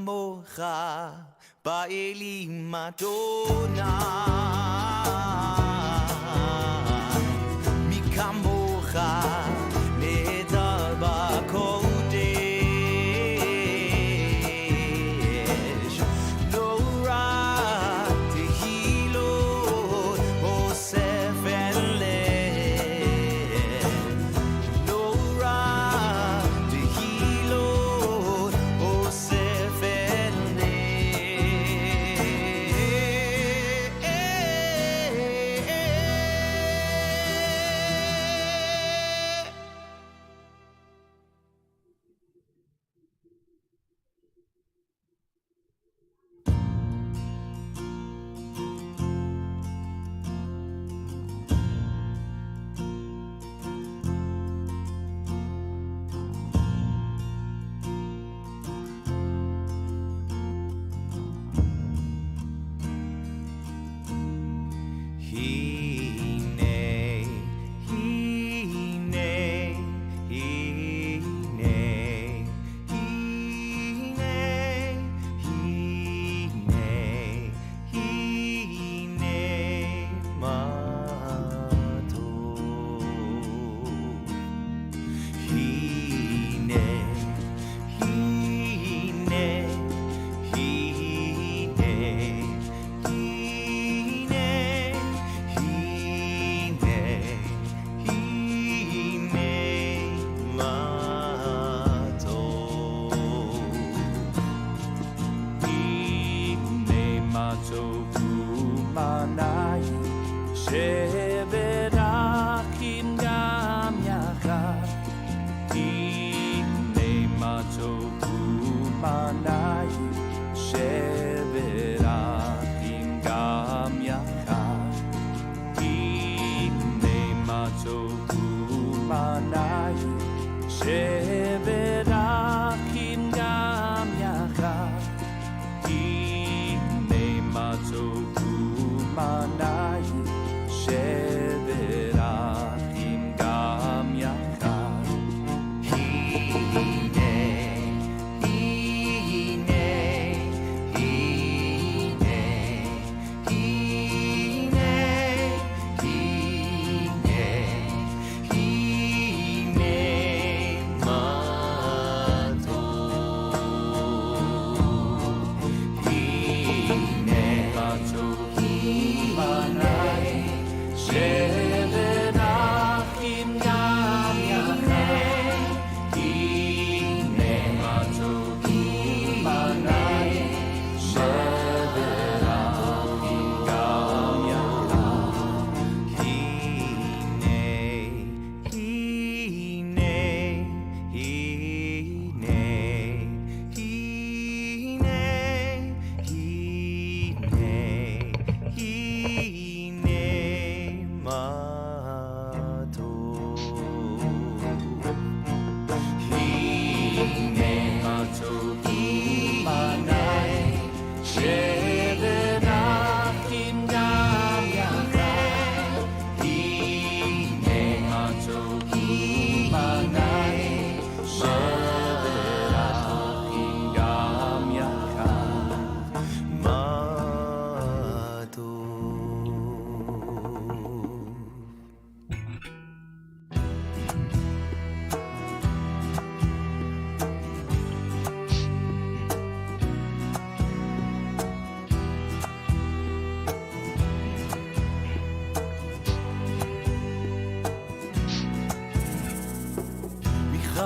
Mocha Baelim Madonna Mikamocha Nedar Bakodesh Nora Tehilo Osef Eleh Nora Tehilo Osef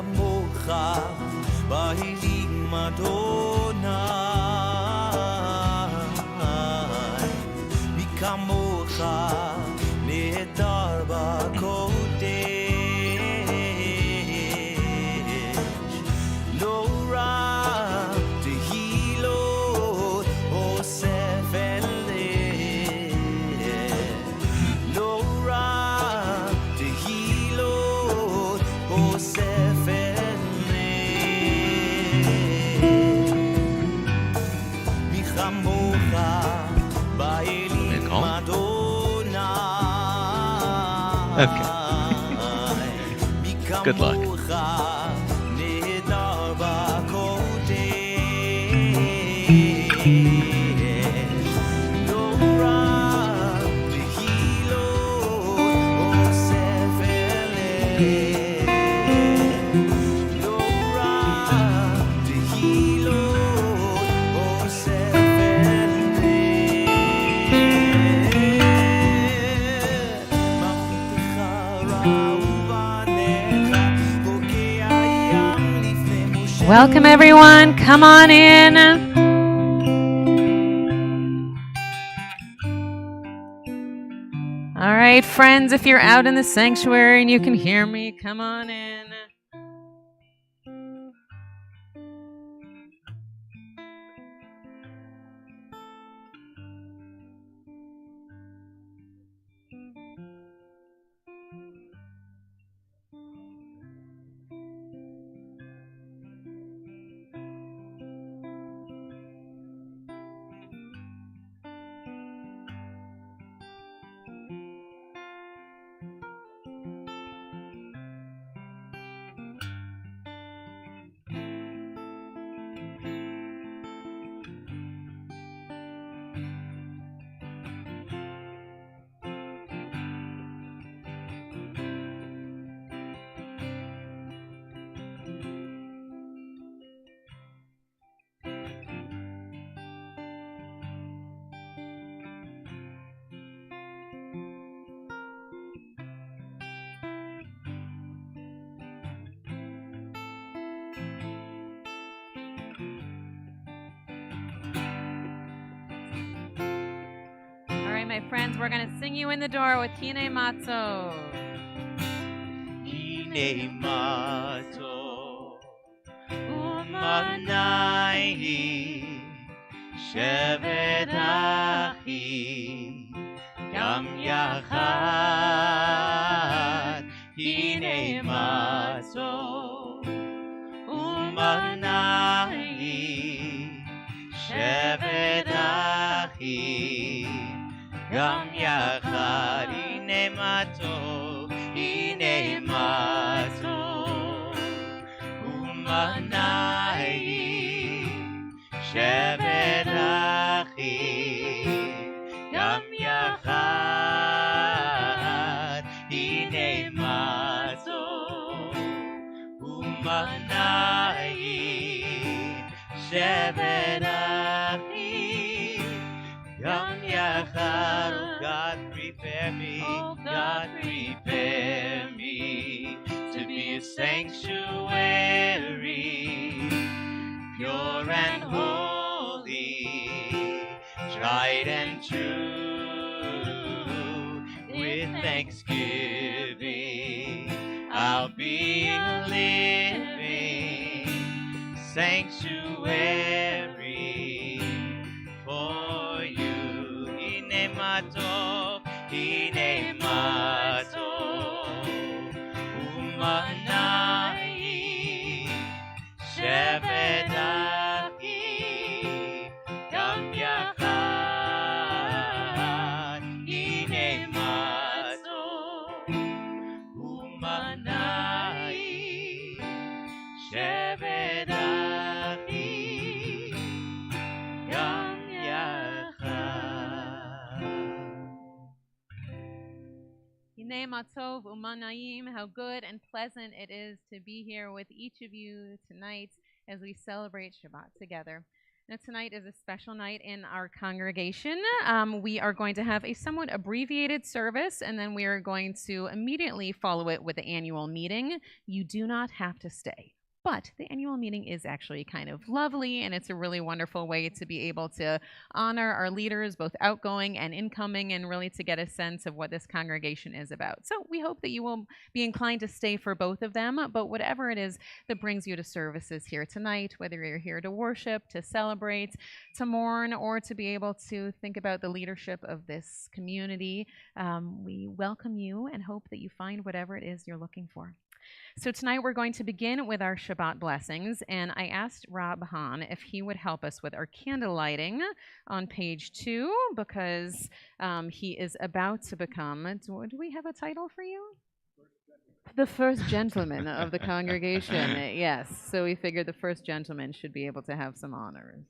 כמוך באלים אדוני מי כמוך נהדר בקודש לא רע תהילות אוסף אליך לא רע תהילות אוסף אליך מי כמוך באלים אדוני Okay. Good luck. Welcome, everyone. Come on in. All right, friends, if you're out in the sanctuary and you can hear me, come on in. My friends, we're going to sing you in the door with Hine Matzo. Hine Matzo Umanai Shevet Achi Gam Yachad Hine Matzo Umanai Shevet Achi Gam yachad hine matov umanai shevet achi Gam yachad hine matov umanai shevet achi Gam yachad. God prepare me, God prepare me to be a sanctuary, pure and holy, tried and true. With thanksgiving, I'll be a living sanctuary for you. Hine matov umanai shevet achi Gam yachad hine matov umanai shevet achi Gam Hine Matov Umanaim, how good and pleasant it is to be here with each of you tonight as we celebrate Shabbat together. Now, tonight is a special night in our congregation. We are going to have a somewhat abbreviated service, and then we are going to immediately follow it with the annual meeting. You do not have to stay. But the annual meeting is actually kind of lovely, and it's a really wonderful way to be able to honor our leaders, both outgoing and incoming, and really to get a sense of what this congregation is about. So we hope that you will be inclined to stay for both of them, but whatever it is that brings you to services here tonight, whether you're here to worship, to celebrate, to mourn, or to be able to think about the leadership of this community, we welcome you and hope that you find whatever it is you're looking for. So tonight we're going to begin with our Shabbat blessings, and I asked Rob Hahn if he would help us with our candle lighting on page 2, because he is about to become, do we have a title for you? The first gentleman of the congregation, yes. So we figured the first gentleman should be able to have some honors.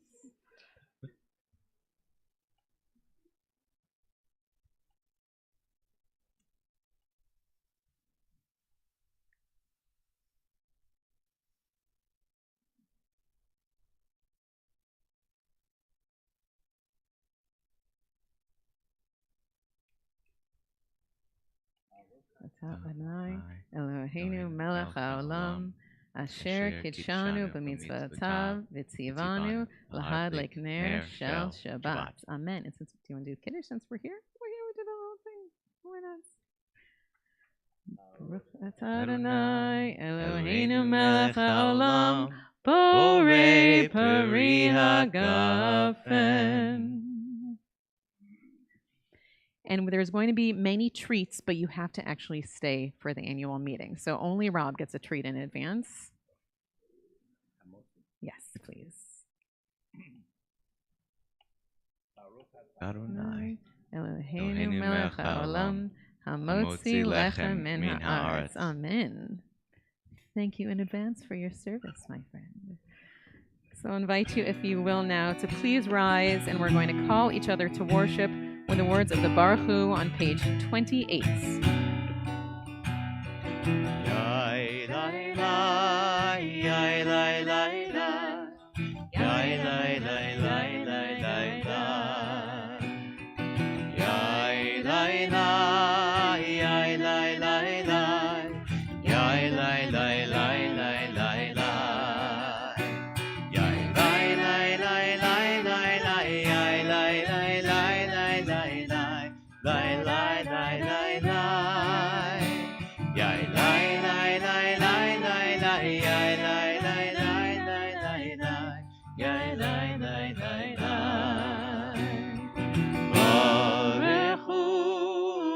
Adonai Eloheinu melech haolam asher kidshanu b'mitzvotav v'tzivanu lahadlik ner shel Shabbat. Amen. And since, do you want to do Kiddush since we're here? We do the whole thing. Why not? Baruch atah Adonai Eloheinu melech haolam borei peri hagafen. And there's going to be many treats, but you have to actually stay for the annual meeting. So only Rob gets a treat in advance. Yes, please. Adonai Eloheinu melech haolam hamotzi lechem min haaretz. Amen. Thank you in advance for your service, my friend. So I invite you, if you will now, to please rise, and we're going to call each other to worship with the words of the Baruch Hu on page 28.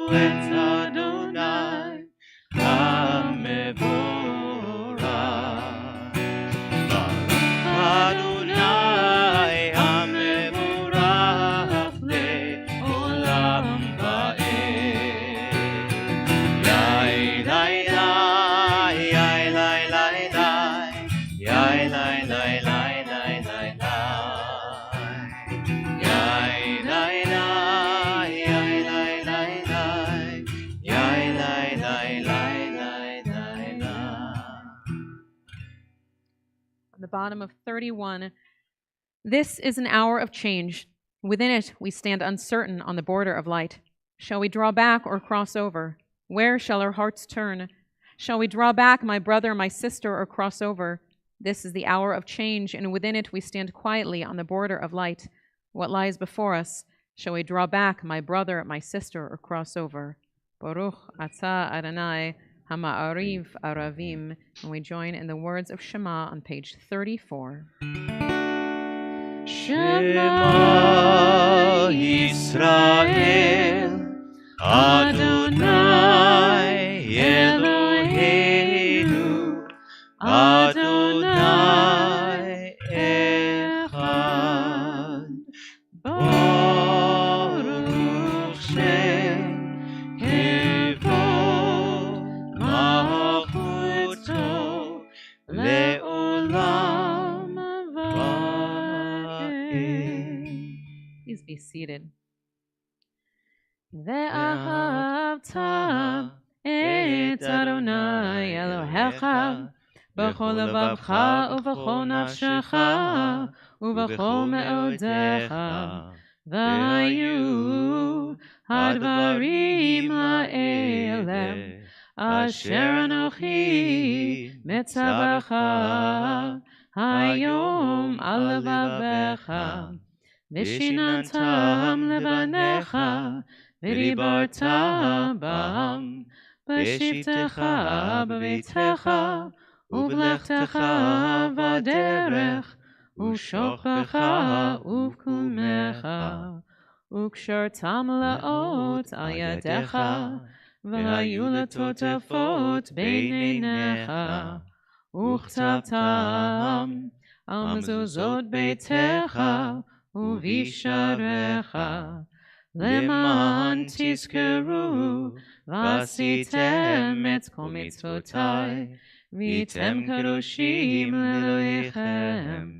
It's Adonai HaMevorach. Baruch Adonai HaMevorach le'olam va'ed. Yai lai lai, yai lai lai lai, yai lai lai lai lai lai lai. Yai lai lai, yai lai lai lai, yai lai lai lai lai lai lai. On the bottom of 31, this is an hour of change. Within it, we stand uncertain on the border of light. Shall we draw back or cross over? Where shall our hearts turn? Shall we draw back, my brother, my sister, or cross over? This is the hour of change, and within it we stand quietly on the border of light. What lies before us? Shall we draw back, my brother, my sister, or cross over? Baruch atah Adonai hama'ariv aravim. And we join in the words of Shema on page 34. Shema Yisrael, Adonai Eloheinu, Adonai Echad. Baruch Shem Kevod Malchuto Le'olam Va'ed. Please be seated. Ve'ahavta et Adonai Elohecha בכל לבבך ובכל נפשך ובכל מאודיך, והיו הדברים האלה אשר אנוכי מצווך היום על לבבך, ושיננתם לבניך ודיברת בם בשבתך בביתך ובלכתך בדרך ושוכבך ובקומך, וקשרתם לאות על ידיך, והיו לטוטפות בין עיניך, וכתבתם על מזוזות ביתך ובשעריך, למען תזכרו ועשיתם את כל מצוותיי, והייתם קדושים לאלוהיכם.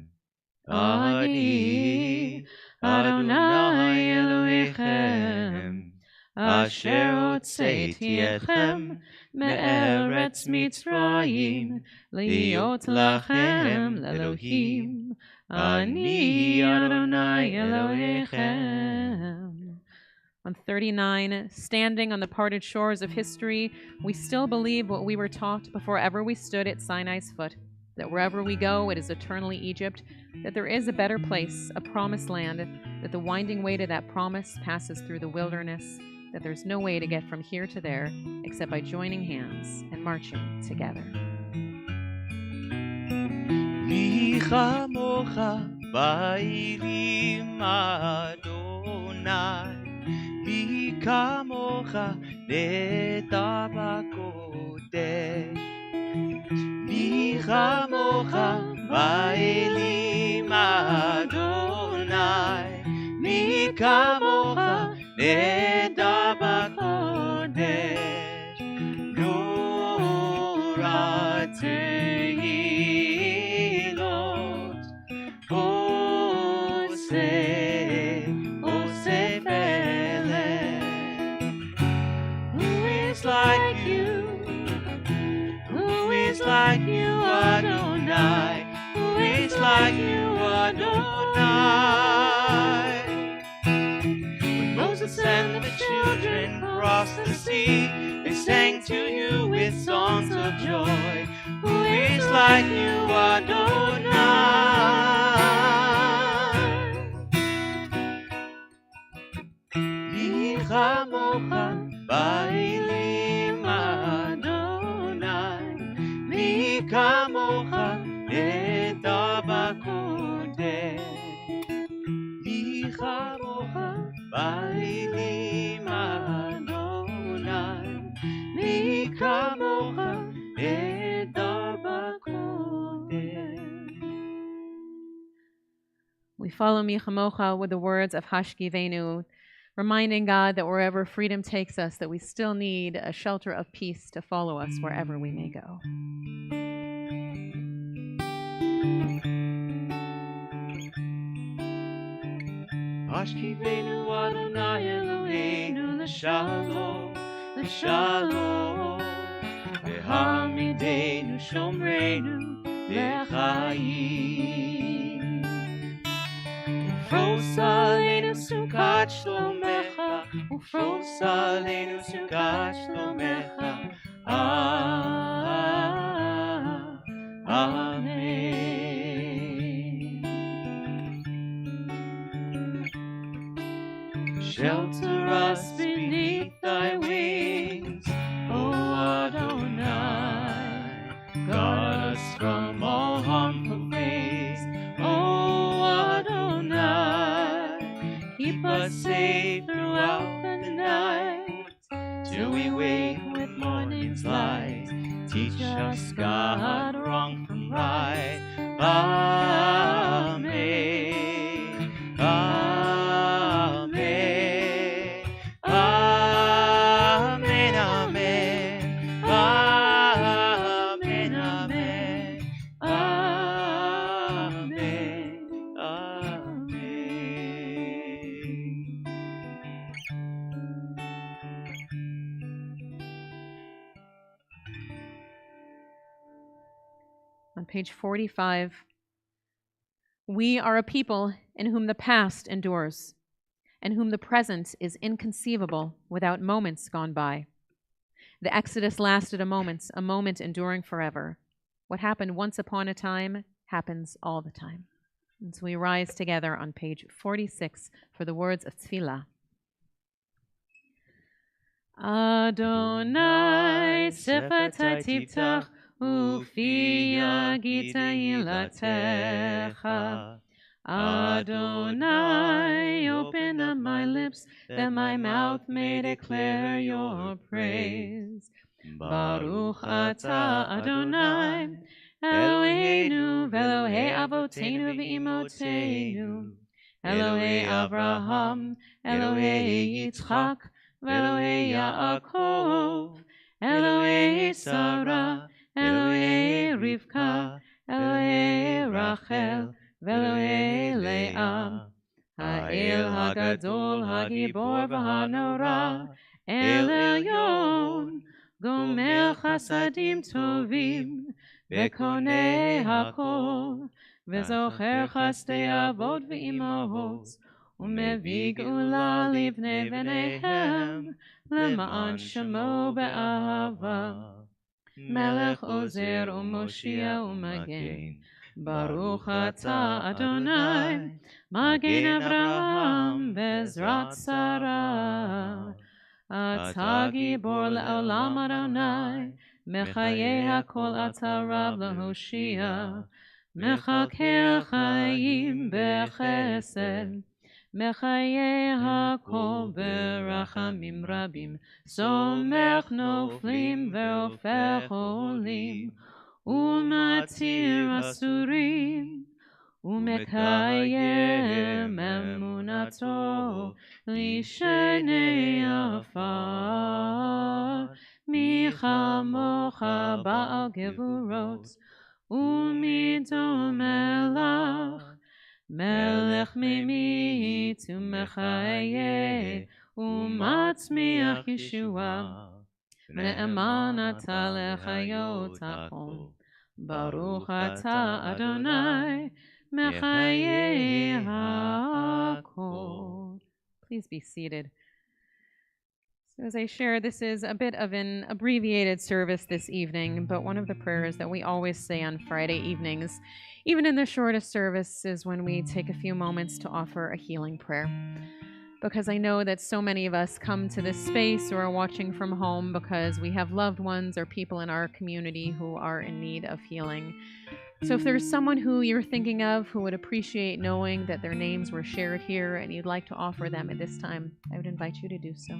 אני אדוני אלוהיכם, אשר הוצאתי אתכם מארץ מצרים, להיות לכם לאלוהים. אני אדוני אלוהיכם. On 39, standing on the parted shores of history, we still believe what we were taught before ever we stood at Sinai's foot, that wherever we go, it is eternally Egypt, that there is a better place, a promised land, that the winding way to that promise passes through the wilderness, that there's no way to get from here to there except by joining hands and marching together. מי כמוך באלים אדוני, מי כמוך נדע בקודש, מי כמוך באלים אדוני, מי כמוך נדע בקודש, נורא תהילות עושה פלא. Who is like you? Who is like you, Adonai? Who is like you, Adonai? When Moses and the children crossed the sea, they sang to you with songs of joy. Who is like you, Adonai? מי כמוך באלים אדוני, מי כמוך נדע בקודש, מי כמוך באלים אדוני, מי כמוך נדע בקודש. We follow Michamocha with the words of Hashkivenu, reminding God that wherever freedom takes us, that we still need a shelter of peace to follow us wherever we may go. Hashkivenu Adonai Eloheinu l'shalom, l'shalom, v'hamidenu shomrenu l'chaim. Ufros aleinu sukat shlomecha, ufros aleinu sukat shlomecha. Amen. Shelter us beneath thy wings, O Adonai. Guard us from all harmful things, O Adonai. Keep us safe throughout the night, till we wake with morning's light. Teach us, God, wrong from right. Amen. Amen. Amen. Amen. Amen. Amen. Amen. On page 45, we are a people in whom the past endures, and whom the present is inconceivable without moments gone by. The Exodus lasted a moment enduring forever. What happened once upon a time happens all the time. And so we rise together on page 46 for the words of Tefillah. Adonai sefatai tiftach ufi yagita ilatecha. Adonai, open up my lips, that my mouth may declare your praise. Baruch atah Adonai, Eloheinu v'Elohei avoteinu v'imotenu, Elohei Avraham, Elohei Yitzchak, v'Elohei Yaakov, Elohei Sarah, Elohei Rivka, Elohei Rachel, v'Elohei Leah, Ha'el Hagadol, Hagibor v'Hanora, El Elyon, Gomer Chasadim Tovim, V'Konei Hakol, V'Zocher Chasdei Avot v'Imahot, U'Mevi Geula Livnei V'neihem, L'ma'an Shemo Be'ahava, Melech Ozer U'Moshia U'Magen, Baruch atah Adonai, Magen Avraham Bezrat Sarah. Atah Gibor le'olam Adonai, Mechayeh hakol atah Rav lehoshia, Mechaker chayim bechesed, Mechayeh hakol berachamim rabim, Somech noflim ve'ofech olim, Umatir asurim, Umekayem emunato, Lishenei afar, Michamocha ba'al gevurot, Umidom melach, Melech mimit umechayeh, Umatzmiach Yeshua, Ne'eman atah lechayot ha'ol. Baruch atah Adonai, Mechayeh hakol. Please be seated. So as I share, this is a bit of an abbreviated service this evening, but one of the prayers that we always say on Friday evenings, even in the shortest service, is when we take a few moments to offer a healing prayer. Because I know that so many of us come to this space or are watching from home because we have loved ones or people in our community who are in need of healing. So if there's someone who you're thinking of who would appreciate knowing that their names were shared here and you'd like to offer them at this time, I would invite you to do so.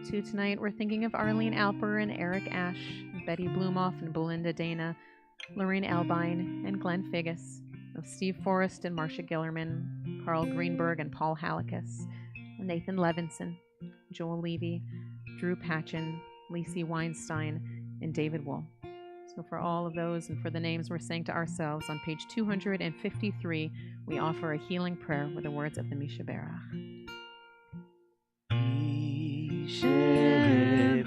So tonight we're thinking of Arlene Alper and Eric Ash, Betty Blumoff and Belinda Dana, Lorraine Albine and Glenn Figgis, of Steve Forrest and Marcia Gillerman, Carl Greenberg and Paul Hallekas, Nathan Levinson, Joel Levy, Drew Patchen, Lacey Weinstein, and David Wool. So for all of those and for the names we're saying to ourselves, on page 253, we offer a healing prayer with the words of the Misha Berach. Sheberach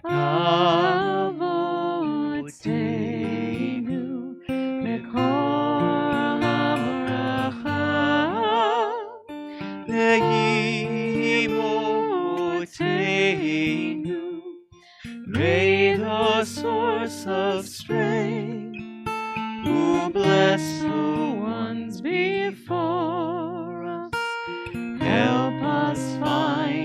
Avoteinu Mekol HaBracha Ve'imoteinu. May the source of strength, who bless the ones before us, help us find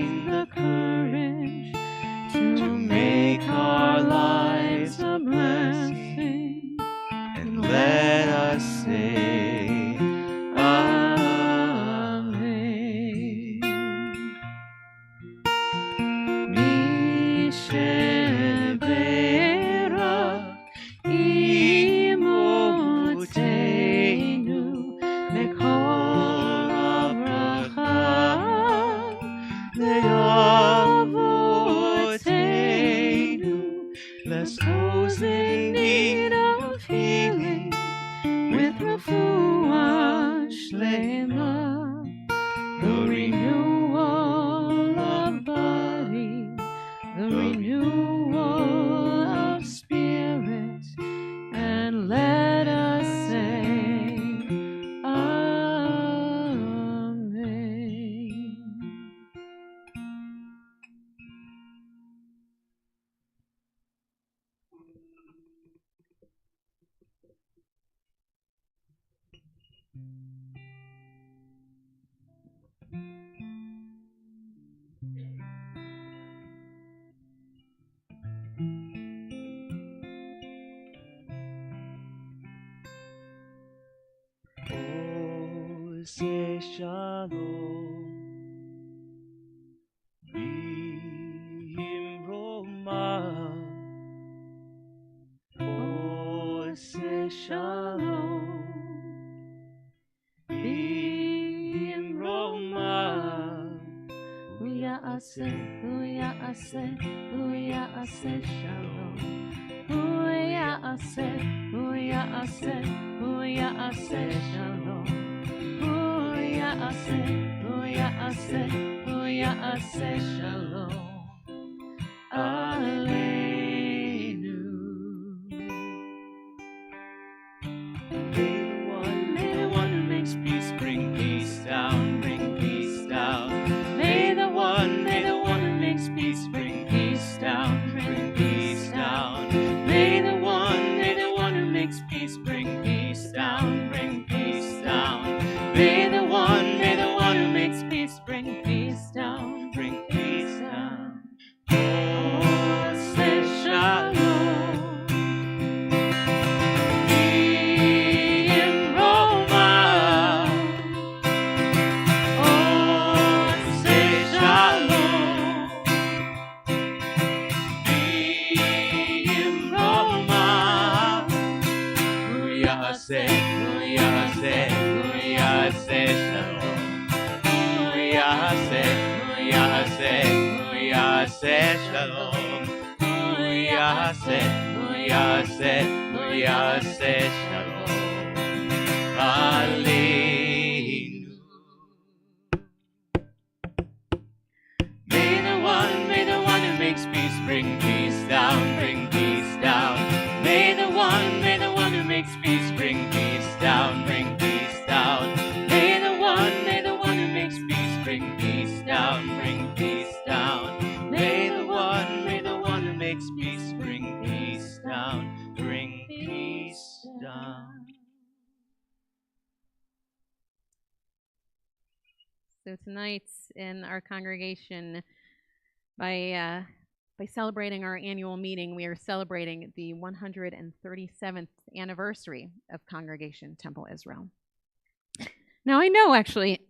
Mekor Abracha, Le'avoteinu, bless those in need of healing with refuah shlema, the renewal of body, the renewal of spirit, and let us say Amen. Say shalom, Bimroma. Say shalom, Bimroma. Uyase shalom. Uyase shalom. Uyase shalom. Aleinu. May the one who makes peace bring peace down, bring peace down. May the one who makes peace bring peace down, bring peace down. May the one who makes peace bring peace down, bring peace down. May the one who makes peace bring peace down, bring peace down. Oh, say shalom. In Roma. Oh, say shalom. In Roma. Uyase shalom. Uyase shalom. Uyase shalom. Aleinu. May the one who makes peace bring peace down, bring peace down. May the one who makes peace bring peace down, bring peace down. May the one who makes peace bring peace down, bring peace down. May the one who makes peace bring peace down, bring peace down. So tonight in our congregation, by celebrating our annual meeting, we are celebrating the 137th anniversary of Congregation Temple Israel. Now, I know actually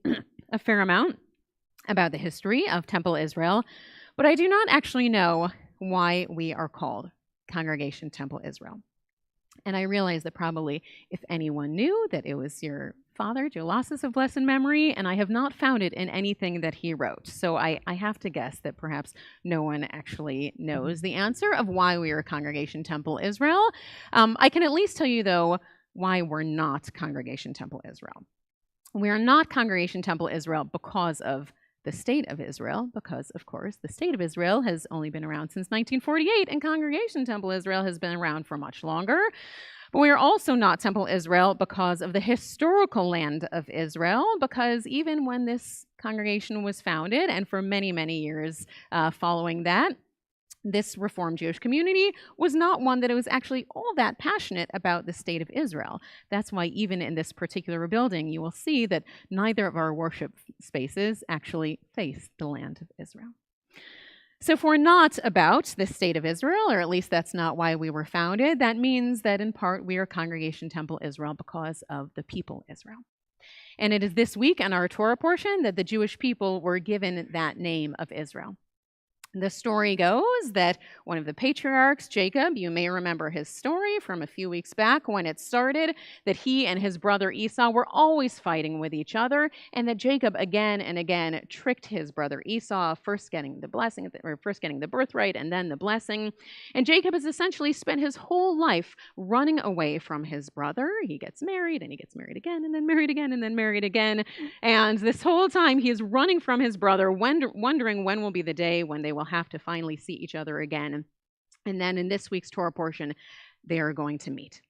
a fair amount about the history of Temple Israel, but I do not actually know why we are called Congregation Temple Israel. And I realize that probably if anyone knew, that it was your father, Joe Losses of blessed memory, and I have not found it in anything that he wrote. So I have to guess that perhaps no one actually knows the answer of why we are Congregation Temple Israel. I can at least tell you, though, why we're not Congregation Temple Israel. We are not Congregation Temple Israel because of the state of Israel, because, of course, the state of Israel has only been around since 1948, and Congregation Temple Israel has been around for much longer. But we are also not Temple Israel because of the historical land of Israel, because even when this congregation was founded, and for many, many years following that, this Reformed Jewish community was not one that was actually all that passionate about the state of Israel. That's why even in this particular building, you will see that neither of our worship spaces actually face the land of Israel. So if we're not about the state of Israel, or at least that's not why we were founded, that means that in part we are Congregation Temple Israel because of the people Israel. And it is this week in our Torah portion that the Jewish people were given that name of Israel. The story goes that one of the patriarchs, Jacob, you may remember his story from a few weeks back when it started, that he and his brother Esau were always fighting with each other, and that Jacob again and again tricked his brother Esau, first getting the blessing, or first getting the birthright and then the blessing. And Jacob has essentially spent his whole life running away from his brother. He gets married, and he gets married again, and then married again, and then married again. And this whole time he is running from his brother, wondering when will be the day when they will have to finally see each other again. And then in this week's Torah portion, they are going to meet.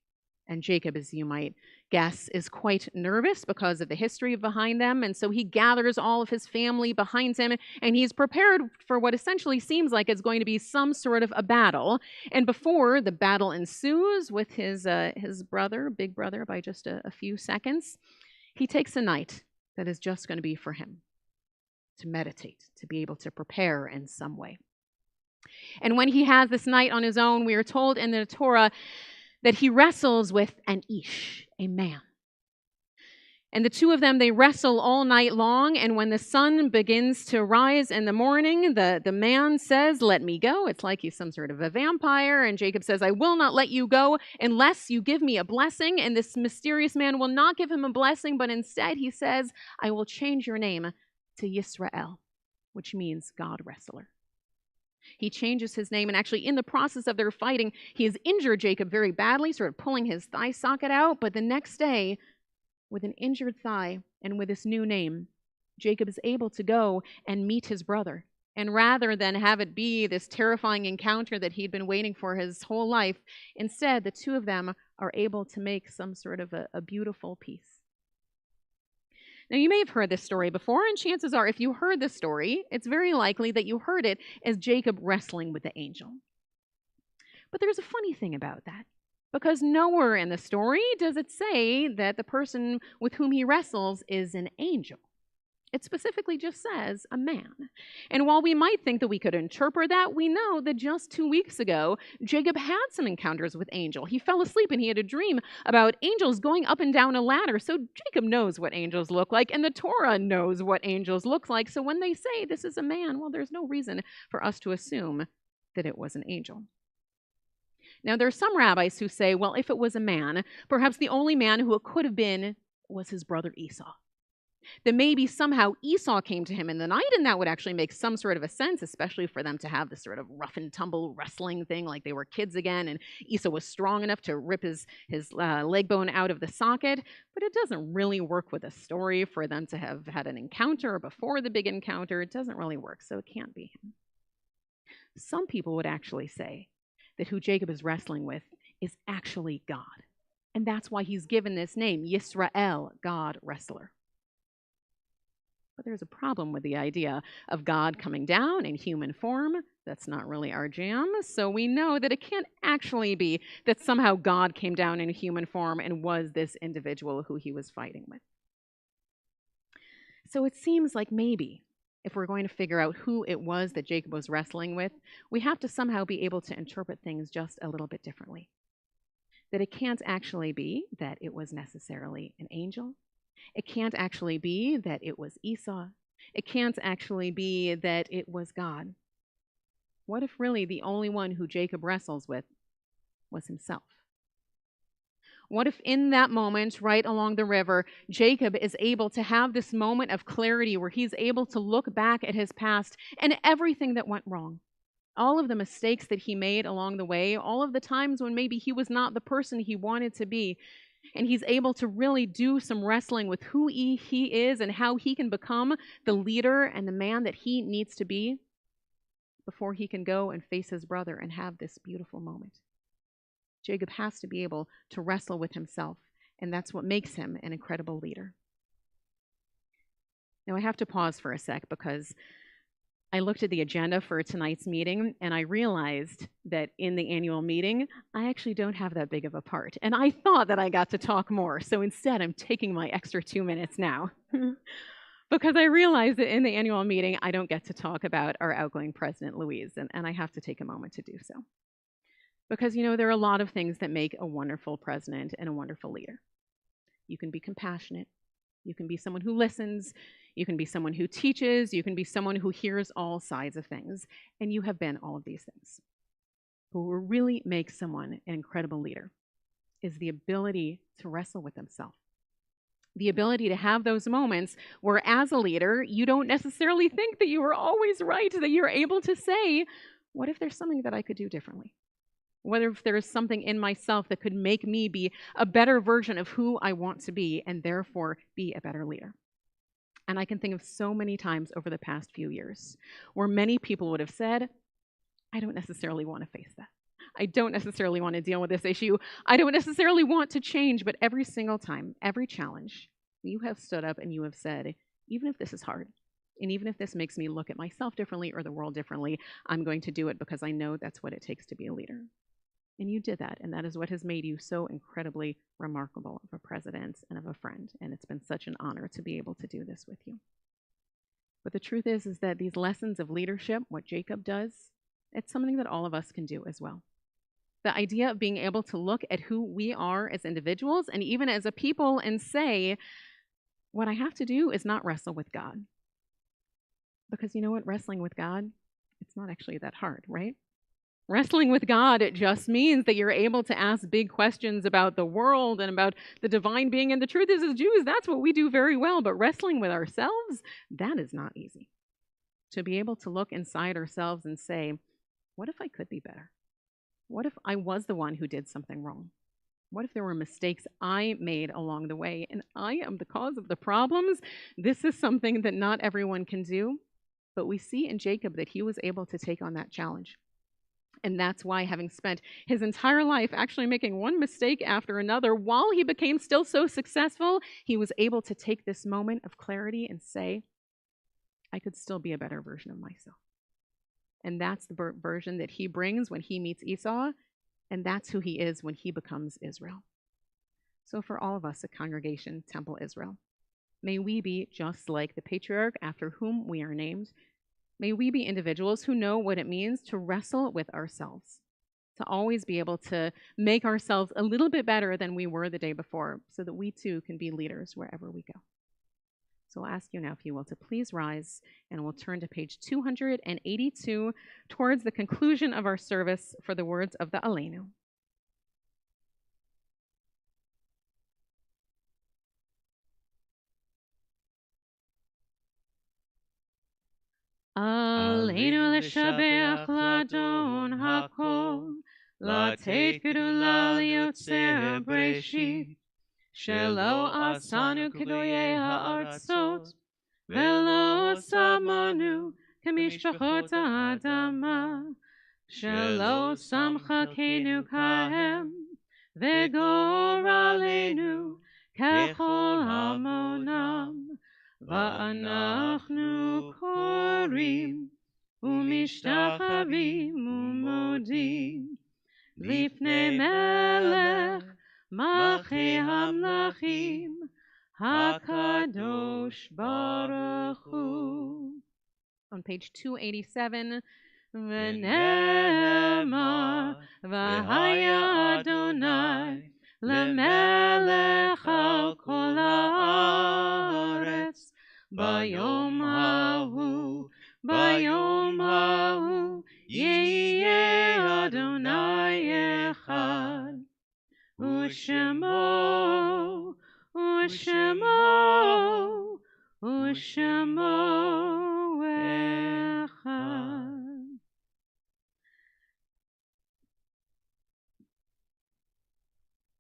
And Jacob, as you might guess, is quite nervous because of the history behind them. And so he gathers all of his family behind him, and he's prepared for what essentially seems like it's going to be some sort of a battle. And before the battle ensues with his brother, big brother, by just a few seconds, he takes a night that is just going to be for him to meditate, to be able to prepare in some way. And when he has this night on his own, we are told in the Torah that he wrestles with an ish, a man. And the two of them, they wrestle all night long, and when the sun begins to rise in the morning, the man says, "Let me go." It's like he's some sort of a vampire, and Jacob says, "I will not let you go unless you give me a blessing." And this mysterious man will not give him a blessing, but instead he says, "I will change your name to Yisrael," which means God wrestler. He changes his name, and actually in the process of their fighting, he has injured Jacob very badly, sort of pulling his thigh socket out. But the next day, with an injured thigh and with this new name, Jacob is able to go and meet his brother. And rather than have it be this terrifying encounter that he'd been waiting for his whole life, instead the two of them are able to make some sort of a beautiful peace. Now, you may have heard this story before, and chances are if you heard this story, it's very likely that you heard it as Jacob wrestling with the angel. But there's a funny thing about that, because nowhere in the story does it say that the person with whom he wrestles is an angel. It specifically just says a man. And while we might think that we could interpret that, we know that just 2 weeks ago, Jacob had some encounters with angel. He fell asleep and he had a dream about angels going up and down a ladder. So Jacob knows what angels look like, and the Torah knows what angels look like. So when they say this is a man, well, there's no reason for us to assume that it was an angel. Now, there are some rabbis who say, well, if it was a man, perhaps the only man who it could have been was his brother Esau. That maybe somehow Esau came to him in the night, and that would actually make some sort of a sense, especially for them to have this sort of rough and tumble wrestling thing like they were kids again, and Esau was strong enough to rip his leg bone out of the socket. But it doesn't really work with a story for them to have had an encounter before the big encounter. It doesn't really work, so it can't be him. Some people would actually say that who Jacob is wrestling with is actually God. And that's why he's given this name, Yisrael, God wrestler. But there's a problem with the idea of God coming down in human form. That's not really our jam. So we know that it can't actually be that somehow God came down in human form and was this individual who he was fighting with. So it seems like maybe if we're going to figure out who it was that Jacob was wrestling with, we have to somehow be able to interpret things just a little bit differently. That it can't actually be that it was necessarily an angel. It can't actually be that it was Esau. It can't actually be that it was God. What if really the only one who Jacob wrestles with was himself? What if in that moment, right along the river, Jacob is able to have this moment of clarity where he's able to look back at his past and everything that went wrong? All of the mistakes that he made along the way, all of the times when maybe he was not the person he wanted to be, and he's able to really do some wrestling with who he is and how he can become the leader and the man that he needs to be before he can go and face his brother and have this beautiful moment. Jacob has to be able to wrestle with himself, and that's what makes him an incredible leader. Now, I have to pause for a sec because I looked at the agenda for tonight's meeting, and I realized that in the annual meeting, I actually don't have that big of a part. And I thought that I got to talk more, so instead I'm taking my extra 2 minutes now. Because I realized that in the annual meeting, I don't get to talk about our outgoing president, Louise, and I have to take a moment to do so. Because, there are a lot of things that make a wonderful president and a wonderful leader. You can be compassionate. You can be someone who listens. You can be someone who teaches. You can be someone who hears all sides of things. And you have been all of these things. But what really makes someone an incredible leader is the ability to wrestle with themselves. The ability to have those moments where, as a leader, you don't necessarily think that you are always right, that you're able to say, what if there's something that I could do differently? What if there is something in myself that could make me be a better version of who I want to be and therefore be a better leader? And I can think of so many times over the past few years where many people would have said, I don't necessarily want to face that. I don't necessarily want to deal with this issue. I don't necessarily want to change, but every single time, every challenge, you have stood up and you have said, even if this is hard, and even if this makes me look at myself differently or the world differently, I'm going to do it because I know that's what it takes to be a leader. And you did that, and that is what has made you so incredibly remarkable of a president and of a friend, and it's been such an honor to be able to do this with you. But the truth is that these lessons of leadership, what Jacob does, it's something that all of us can do as well. The idea of being able to look at who we are as individuals and even as a people and say, what I have to do is not wrestle with God. Because you know what? Wrestling with God, it's not actually that hard, right? Wrestling with God, it just means that you're able to ask big questions about the world and about the divine being. And the truth is, as Jews, that's what we do very well. But wrestling with ourselves, that is not easy. To be able to look inside ourselves and say, what if I could be better? What if I was the one who did something wrong? What if there were mistakes I made along the way and I am the cause of the problems? This is something that not everyone can do, but we see in Jacob that he was able to take on that challenge. And that's why, having spent his entire life actually making one mistake after another, while he became still so successful, he was able to take this moment of clarity and say, I could still be a better version of myself. And that's the version that he brings when he meets Esau, and that's who he is when he becomes Israel. So for all of us at Congregation Temple Israel, may we be just like the patriarch after whom we are named. May we be individuals who know what it means to wrestle with ourselves, to always be able to make ourselves a little bit better than we were the day before, so that we too can be leaders wherever we go. So I'll ask you now, if you will, to please rise, and we'll turn to page 282 towards the conclusion of our service for the words of the Aleinu. Aleinu l'shabeach l'adon hakol, לתת גדולה ליוצר בראשית, שלא עשנו כגויי הארצות, ולא שמנו כמשפחות האדמה, שלא שם חלקנו כהם, וגורלנו ככל המונם, ואנחנו קוראים ומשתחווים ומודים לפני מלך מלכי המלכים, הקדוש ברוך הוא. On page 287, ונאמר, והיה אדוני למלך על כל הארץ, ביום ההוא, ביום ההוא, יהיה אדוני אחד. ושמו, ושמו, ושמו אחד.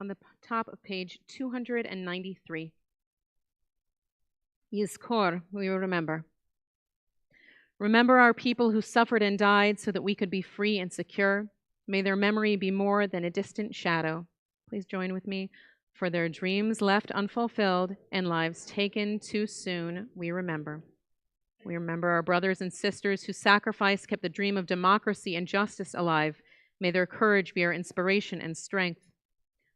On the top of page 293, Yizkor, we will remember. Remember our people who suffered and died so that we could be free and secure. May their memory be more than a distant shadow. Please join with me. For their dreams left unfulfilled and lives taken too soon, we remember. We remember our brothers and sisters whose sacrifice kept the dream of democracy and justice alive. May their courage be our inspiration and strength.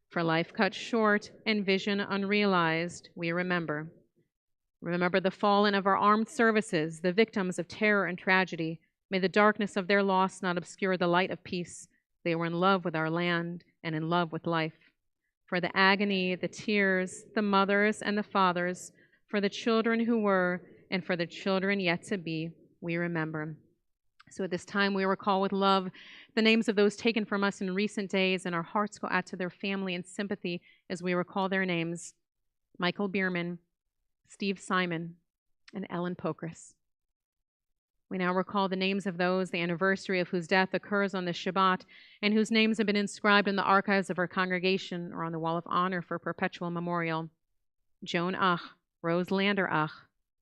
For life cut short and vision unrealized, we remember. Remember the fallen of our armed services, the victims of terror and tragedy. May the darkness of their loss not obscure the light of peace. They were in love with our land and in love with life. For the agony, the tears, the mothers and the fathers, For the children who were, and for the children yet to be, we remember. So at this time, we recall with love the names of those taken from us in recent days, and our hearts go out to their family in sympathy as we recall their names: Michael Bierman, Steve Simon, and Ellen Pokris. We now recall the names of those, the anniversary of whose death occurs on this Shabbat, and whose names have been inscribed in the archives of our congregation or on the Wall of Honor for perpetual memorial: Joan Ach, Rose Lander Ach,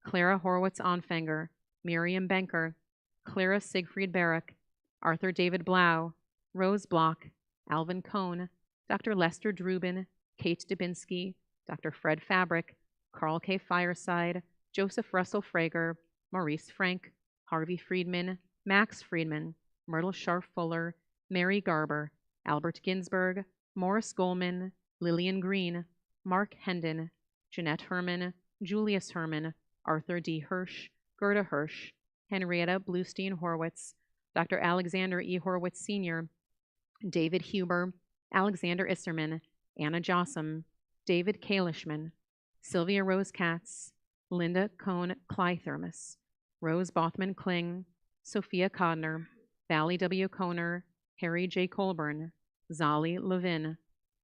Clara Horwitz-Onfenger, Miriam Benker, Clara Siegfried Barrick, Arthur David Blau, Rose Block, Alvin Cohn, Dr. Lester Drubin, Kate Dubinsky, Dr. Fred Fabric, Carl K. Fireside, Joseph Russell Frager, Maurice Frank, Harvey Friedman, Max Friedman, Myrtle Scharf Fuller, Mary Garber, Albert Ginsberg, Morris Goldman, Lillian Green, Mark Hendon, Jeanette Herman, Julius Herman, Arthur D. Hirsch, Gerda Hirsch, Henrietta Bluestein Horwitz, Dr. Alexander E. Horwitz Sr., David Huber, Alexander Isserman, Anna Jossam, David Kalishman, Sylvia Rose Katz, Linda Cohn Clythermos, Rose Bothman Kling, Sophia Codner, Valley W. Kohner, Harry J. Colburn, Zali Levin,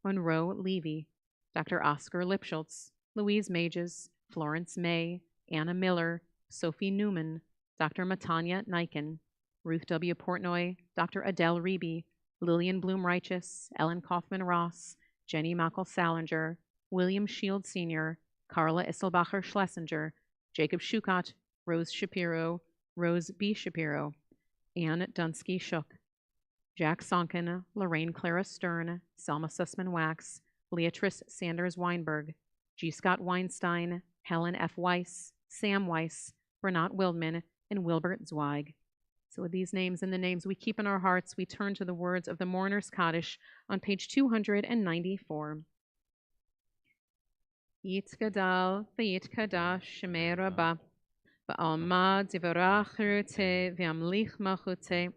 Monroe Levy, Dr. Oscar Lipschultz, Louise Mages, Florence May, Anna Miller, Sophie Newman, Dr. Matanya Niken, Ruth W. Portnoy, Dr. Adele Reby, Lillian Bloom Righteous, Ellen Kaufman Ross, Jenny Mackel Salinger, William Shield Sr., Carla Isselbacher Schlesinger, Jacob Schukott, Rose Shapiro, Rose B. Shapiro, Anne Dunsky Shook, Jack Sonkin, Lorraine Clara Stern, Selma Sussman Wax, Leatrice Sanders Weinberg, G. Scott Weinstein, Helen F. Weiss, Sam Weiss, Renat Wildman, and Wilbert Zweig. So with these names and the names we keep in our hearts, we turn to the words of the Mourner's Kaddish on page 294. Yitgadal v'yitkadash shemei rabba, ba'alma divarach rute v'amlich machute,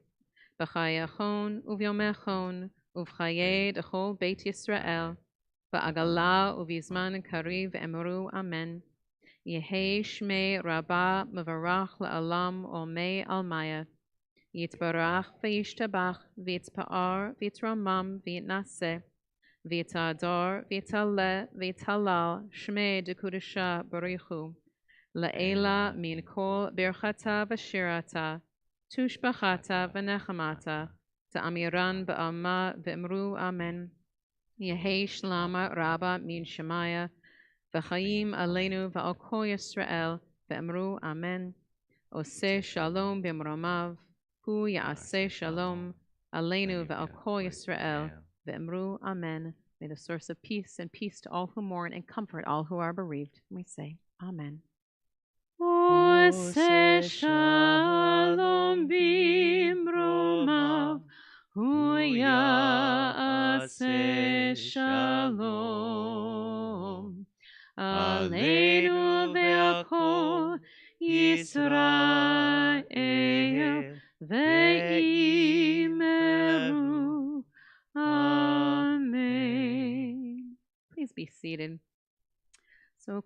b'chayachon uvyomechon uv'chaye d'chol Beit Yisrael, ba'agala uv'izman kariv emru amen. Yehi shmei rabba mevarach la'alam olmei almaya. Yitbarach v'yishtabach v'yitzpa'ar v'yitramam v'yitnaseh v'yitador v'yitaleh v'yitalal shmei dekudesha barichu la'ela min kol birchata v'shirata tushbachata v'nechamata ta'amiran ba'alma v'emru amen. Yehi shlama rabba min shemaya v'chaim aleinu v'al kol Yisrael v'emru amen. Oseh shalom b'mromav hu ya'aseh shalom aleinu v'al kol Yisrael v'emru amen. May the source of peace and peace to all who mourn and comfort all who are bereaved. We say amen. Oseh shalom b'mromav hu ya'aseh shalom aleinu ve'al kol Yisrael ve'imeru. Amen. Please be seated. So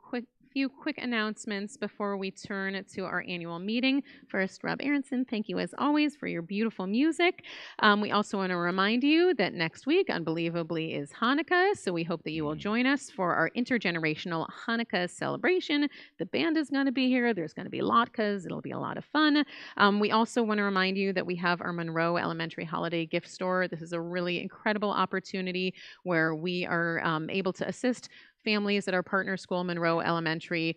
few quick announcements before we turn to our annual meeting. First, Rob Aronson, thank you as always for your beautiful music. We also want to remind you that next week, unbelievably, is Hanukkah, so we hope that you will join us for our intergenerational Hanukkah celebration. The band is going to be here. There's going to be latkes. It'll be a lot of fun. We also want to remind you that we have our Monroe Elementary Holiday Gift Store. This is a really incredible opportunity where we are able to assist families at our partner school, Monroe Elementary,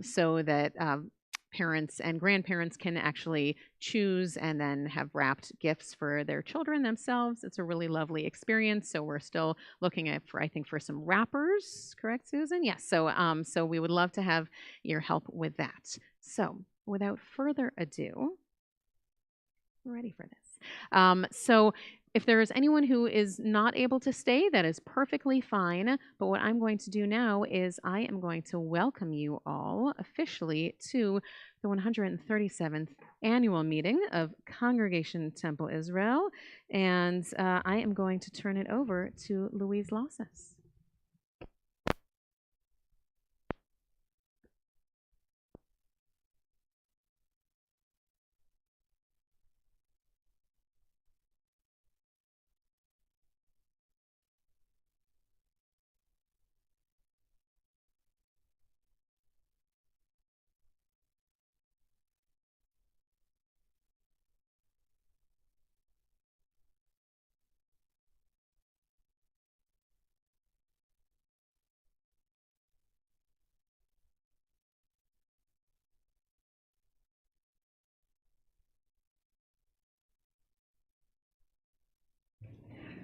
so that parents and grandparents can actually choose and then have wrapped gifts for their children themselves. It's a really lovely experience. So we're still looking at for some wrappers, correct, Susan? Yes. So we would love to have your help with that. So without further ado, we're ready for this. So if there is anyone who is not able to stay, that is perfectly fine. But what I'm going to do now is I am going to welcome you all officially to the 137th annual meeting of Congregation Temple Israel. And I am going to turn it over to Louise Losses.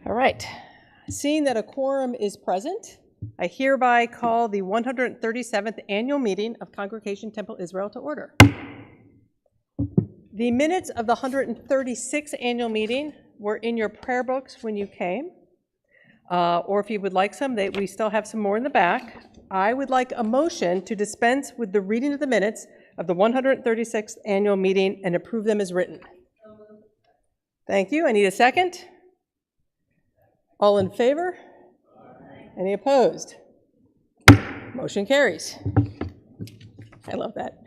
All right. Seeing that a quorum is present, I hereby call the 137th annual meeting of Congregation Temple Israel to order. The minutes of the 136th annual meeting were in your prayer books when you came, or if you would like some, we still have some more in the back. I would like a motion to dispense with the reading of the minutes of the 136th annual meeting and approve them as written. Thank you. I need a second. All in favor? Any opposed? Motion carries. I love that.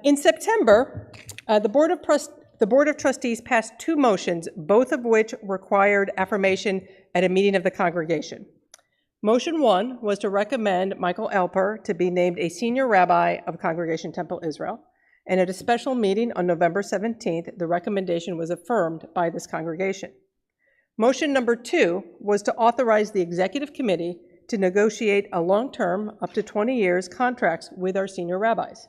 In September, the Board of Trustees passed two motions, both of which required affirmation at a meeting of the congregation. Motion 1 was to recommend Michael Alper to be named a senior rabbi of Congregation Temple Israel, and at a special meeting on November 17th, the recommendation was affirmed by this congregation. Motion number 2 was to authorize the executive committee to negotiate a long-term, up to 20 years, contracts with our senior rabbis.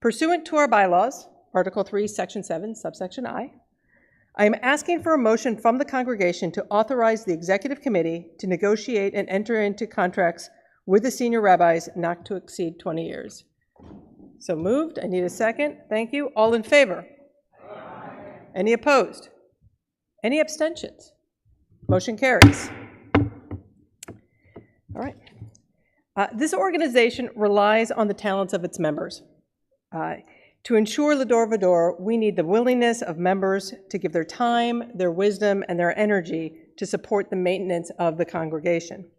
Pursuant to our bylaws, Article 3, Section 7, subsection I am asking for a motion from the congregation to authorize the executive committee to negotiate and enter into contracts with the senior rabbis not to exceed 20 years. So moved. I need a second. Thank you. All in favor? Aye. Any opposed? Any abstentions? Motion carries. All right. This organization relies on the talents of its members. To ensure L'Dor V'Dor, we need the willingness of members to give their time, their wisdom, and their energy to support the maintenance of the congregation.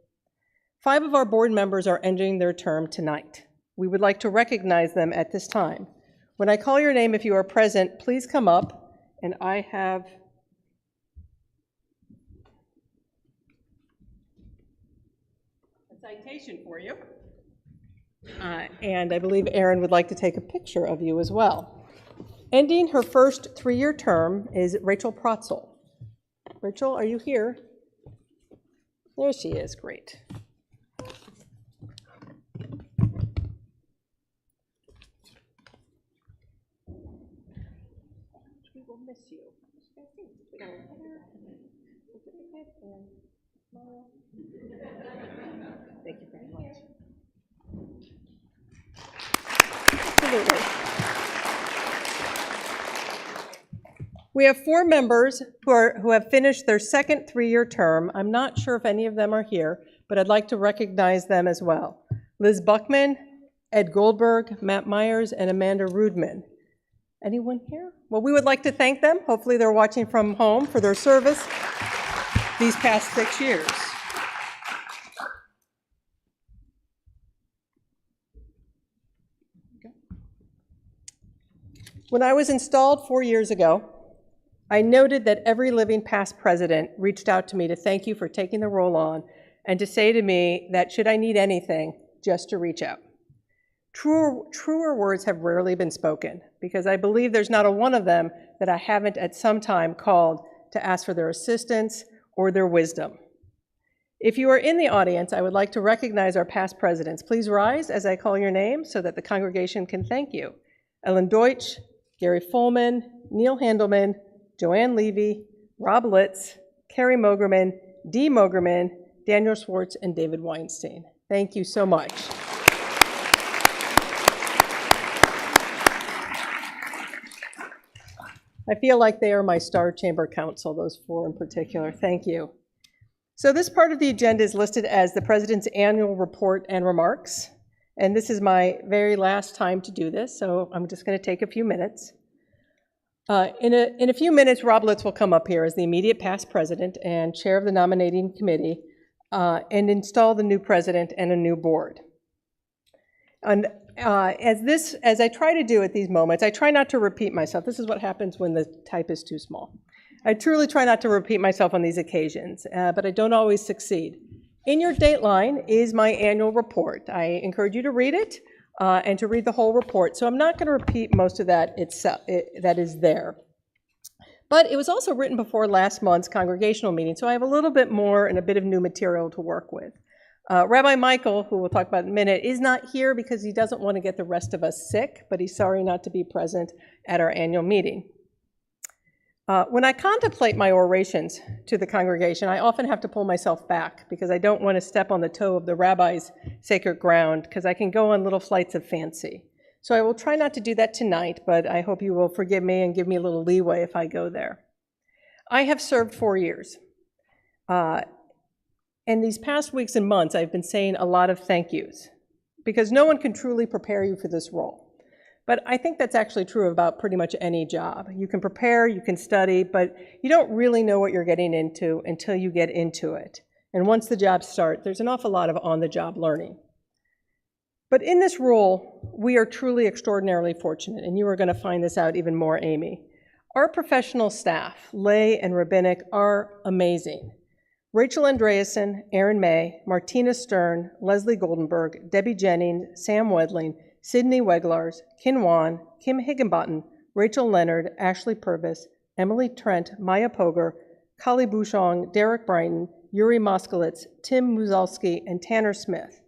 5 of our board members are ending their term tonight. We would like to recognize them at this time. When I call your name, if you are present, please come up, and I have a citation for you. And I believe Erin would like to take a picture of you as well. Ending her first 3-year term is Rachel Protzel. Rachel, are you here? There she is. Great. We will miss you. Thank you very much. Absolutely. We have 4 members who have finished their second 3-year term. I'm not sure if any of them are here, but I'd like to recognize them as well. Liz Buckman, Ed Goldberg, Matt Myers, and Amanda Rudman. Anyone here? Well, we would like to thank them. Hopefully they're watching from home for their service these past 6 years. When I was installed 4 years ago, I noted that every living past president reached out to me to thank you for taking the role on and to say to me that should I need anything, just to reach out. Truer words have rarely been spoken, because I believe there's not a one of them that I haven't at some time called to ask for their assistance or their wisdom. If you are in the audience, I would like to recognize our past presidents. Please rise as I call your name so that the congregation can thank you. Ellen Deutsch, Gary Folman, Neil Handelman, Joanne Levy, Rob Litz, Carrie Mogerman, Dee Mogerman, Daniel Schwartz, and David Weinstein. Thank you so much. I feel like they are my Star Chamber Council, those 4 in particular. Thank you. So this part of the agenda is listed as the President's annual report and remarks. And this is my very last time to do this, so I'm just going to take a few minutes. In a few minutes, Rob Litz will come up here as the immediate past president and chair of the nominating committee and install the new president and a new board. And as I try to do at these moments, I try not to repeat myself. This is what happens when the type is too small. I truly try not to repeat myself on these occasions, but I don't always succeed. In your dateline is my annual report. I encourage you to read it and to read the whole report. So I'm not going to repeat most of that that is there. But it was also written before last month's congregational meeting, so I have a little bit more and a bit of new material to work with. Rabbi Michael, who we'll talk about in a minute, is not here because he doesn't want to get the rest of us sick, but he's sorry not to be present at our annual meeting. When I contemplate my orations to the congregation, I often have to pull myself back because I don't want to step on the toe of the rabbi's sacred ground because I can go on little flights of fancy. So I will try not to do that tonight, but I hope you will forgive me and give me a little leeway if I go there. I have served 4 years. And these past weeks and months, I've been saying a lot of thank yous because no one can truly prepare you for this role. But I think that's actually true about pretty much any job. You can prepare, you can study, but you don't really know what you're getting into until you get into it. And once the job starts, there's an awful lot of on-the-job learning. But in this role, we are truly extraordinarily fortunate, and you are going to find this out even more, Amy. Our professional staff, lay and rabbinic, are amazing. Rachel Andreasen, Erin May, Martina Stern, Leslie Goldenberg, Debbie Jennings, Sam Wedling, Sydney Weglars, Kin Wan, Kim Higginbottom, Rachel Leonard, Ashley Purvis, Emily Trent, Maya Poger, Kali Bouchong, Derek Brighton, Yuri Moskowitz, Tim Muzalski, and Tanner Smith.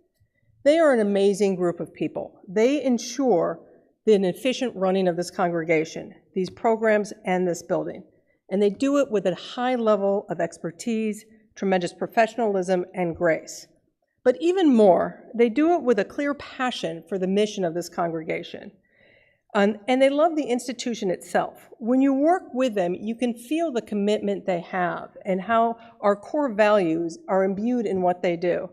They are an amazing group of people. They ensure the efficient running of this congregation, these programs, and this building. And they do it with a high level of expertise, tremendous professionalism, and grace. But even more, they do it with a clear passion for the mission of this congregation. And they love the institution itself. When you work with them, you can feel the commitment they have and how our core values are imbued in what they do.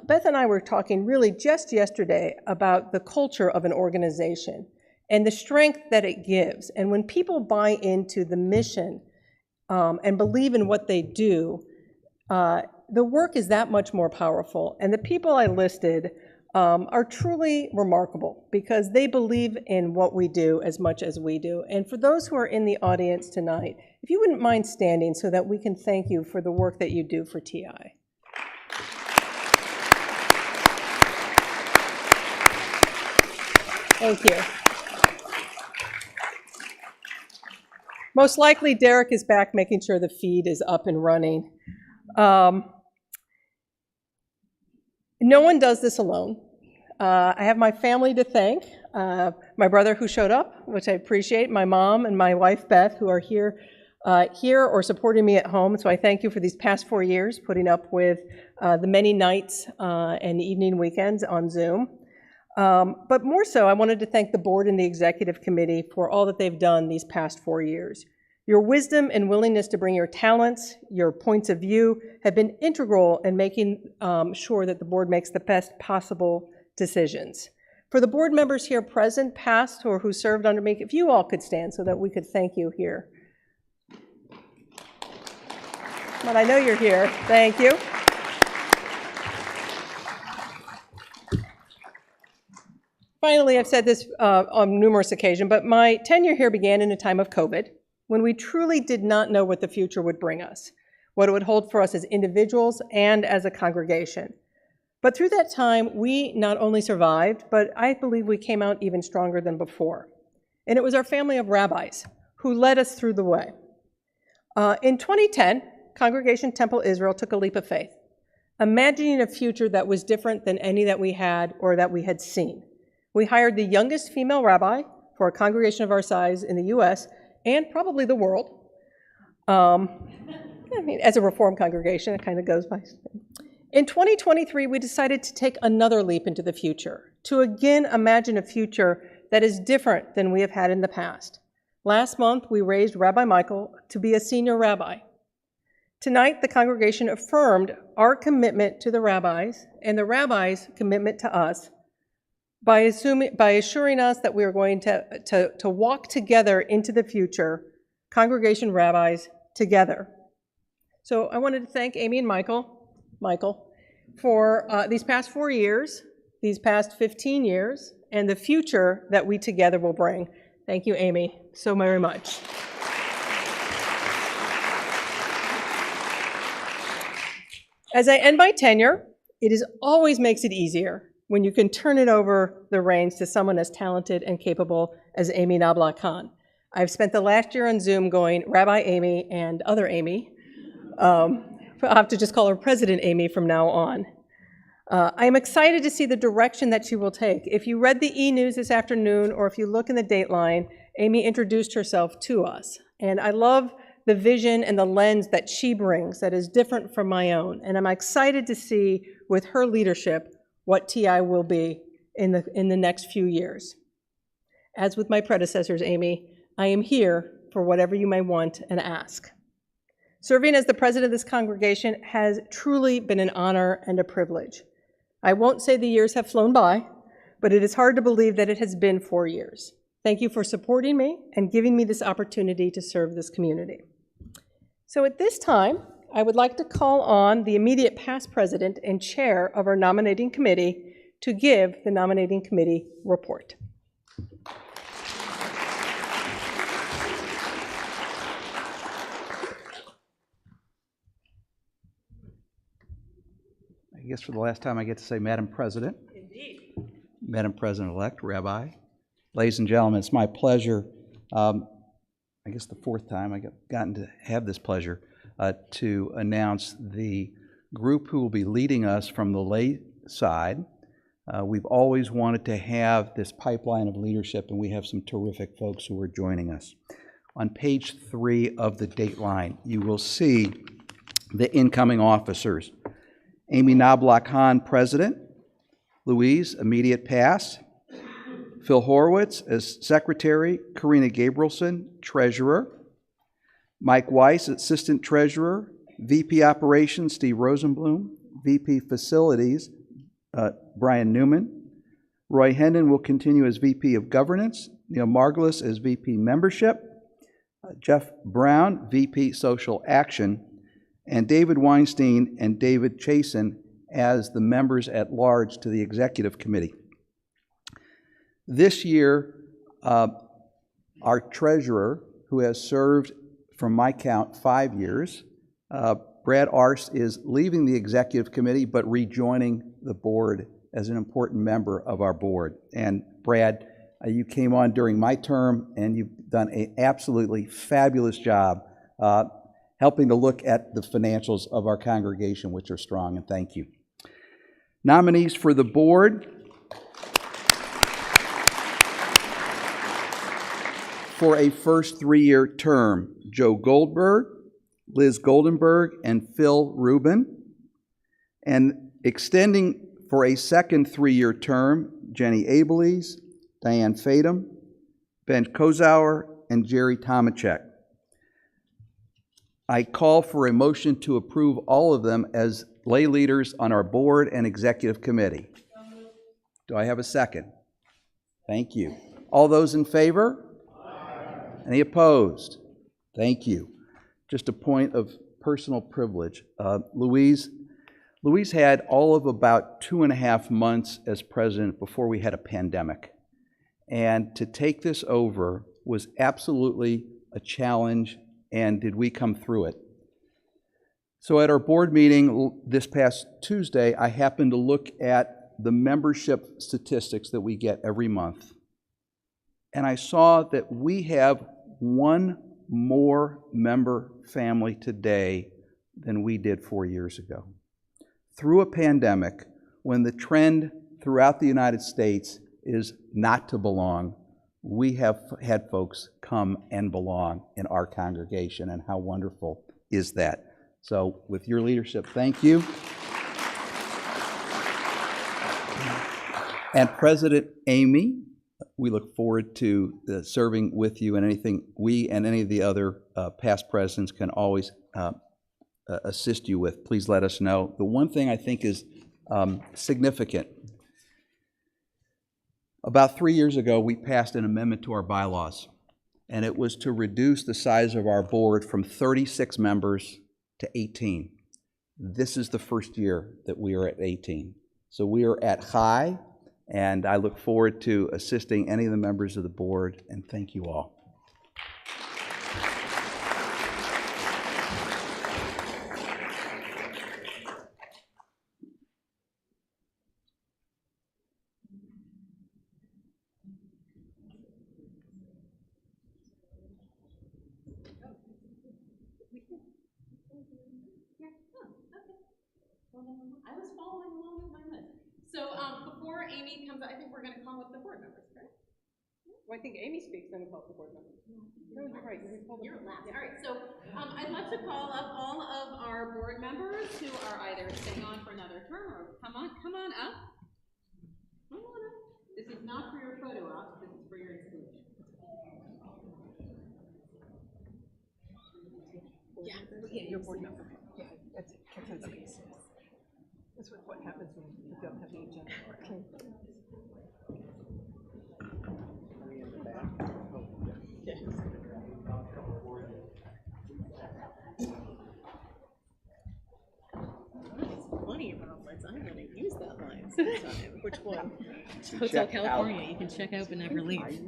Beth and I were talking really just yesterday about the culture of an organization and the strength that it gives. And when people buy into the mission and believe in what they do, the work is that much more powerful. And the people I listed are truly remarkable because they believe in what we do as much as we do. And for those who are in the audience tonight, if you wouldn't mind standing so that we can thank you for the work that you do for TI. Thank you. Most likely, Derek is back making sure the feed is up and running. No one does this alone. I have my family to thank, my brother who showed up, which I appreciate, my mom and my wife, Beth, who are here or supporting me at home. So I thank you for these past 4 years, putting up with the many nights and evening weekends on Zoom. But more so, I wanted to thank the board and the executive committee for all that they've done these past 4 years. Your wisdom and willingness to bring your talents, your points of view, have been integral in making sure that the board makes the best possible decisions. For the board members here present, past, or who served under me, if you all could stand so that we could thank you here. But I know you're here. Thank you. Finally, I've said this on numerous occasions, but my tenure here began in a time of COVID, when we truly did not know what the future would bring us, what it would hold for us as individuals and as a congregation. But through that time, we not only survived, but I believe we came out even stronger than before. And it was our family of rabbis who led us through the way. In 2010, Congregation Temple Israel took a leap of faith, imagining a future that was different than any that we had or that we had seen. We hired the youngest female rabbi for a congregation of our size in the U.S., and probably the world. I mean, as a Reformed congregation, it kind of goes by. In 2023, we decided to take another leap into the future, to again imagine a future that is different than we have had in the past. Last month, we raised Rabbi Michael to be a senior rabbi. Tonight, the congregation affirmed our commitment to the rabbis and the rabbis' commitment to us by assuring us that we are going to walk together into the future, congregation rabbis together. So I wanted to thank Amy and Michael, for these past 4 years, these past 15 years, and the future that we together will bring. Thank you, Amy, so very much. As I end my tenure, it always makes it easier when you can turn it over the reins to someone as talented and capable as Amy Nabla Khan. I've spent the last year on Zoom going, Rabbi Amy and other Amy. I'll have to just call her President Amy from now on. I am excited to see the direction that she will take. If you read the e-news this afternoon, or if you look in the Dateline, Amy introduced herself to us, and I love the vision and the lens that she brings that is different from my own, and I'm excited to see with her leadership what TI will be in the next few years. As with my predecessors, Amy, I am here for whatever you may want and ask. Serving as the president of this congregation has truly been an honor and a privilege. I won't say the years have flown by, but it is hard to believe that it has been 4 years. Thank you for supporting me and giving me this opportunity to serve this community. So at this time, I would like to call on the immediate past president and chair of our nominating committee to give the nominating committee report. I guess for the last time I get to say Madam President. Indeed. Madam President-elect, Rabbi. Ladies and gentlemen, it's my pleasure, I guess the fourth time I've gotten to have this pleasure, to announce the group who will be leading us from the lay side. We've always wanted to have this pipeline of leadership, and we have some terrific folks who are joining us. On page 3 of the dateline, you will see the incoming officers. Amy Knobloch-Hahn, President. Louise, immediate past. Phil Horowitz as Secretary. Karina Gabrielson, Treasurer. Mike Weiss, Assistant Treasurer. VP Operations, Steve Rosenblum. VP Facilities, Brian Newman. Roy Hendon will continue as VP of Governance. Neil Margulis as VP Membership. Jeff Brown, VP Social Action. And David Weinstein and David Chasen as the members at large to the Executive Committee. This year, our treasurer, who has served, from my count, 5 years, Brad Arst, is leaving the Executive Committee but rejoining the board as an important member of our board. And Brad, you came on during my term, and you've done an absolutely fabulous job helping to look at the financials of our congregation, which are strong, and thank you. Nominees for the board. For a first 3-year term, Joe Goldberg, Liz Goldenberg, and Phil Rubin. And extending for a second 3-year term, Jenny Abeles, Diane Fadum, Ben Kozauer, and Jerry Tomachek. I call for a motion to approve all of them as lay leaders on our board and executive committee. Do I have a second? Thank you. All those in favor? Aye. Any opposed? Thank you. Just a point of personal privilege. Louise had all of about 2.5 months as president before we had a pandemic. And to take this over was absolutely a challenge. And did we come through it? So at our board meeting this past Tuesday, I happened to look at the membership statistics that we get every month. And I saw that we have one more member family today than we did 4 years ago. Through a pandemic, when the trend throughout the United States is not to belong, we have had folks come and belong in our congregation, and how wonderful is that? So with your leadership, thank you. And President Amy, we look forward to serving with you, and anything we and any of the other past presidents can always assist you with. Please let us know. The one thing I think is significant, about 3 years ago, we passed an amendment to our bylaws, and it was to reduce the size of our board from 36 members to 18. This is the first year that we are at 18. So we are at high, and I look forward to assisting any of the members of the board, and thank you all. I was following along with my list. So before Amy comes, I think we're going to call up the board members, correct? Well, I think Amy speaks, then we call the board member. No, you're right. You're last. All right, so I'd love to call up all of our board members who are either staying on for another term or come on up. Come on up. This is not for your photo op, this is for your installation. Yeah, your board member. Yeah, that's what happens when you don't have the agenda. Okay. Funny about this, I'm gonna use that line sometime. Which one? Hotel Check California, out. you can check out but never leave.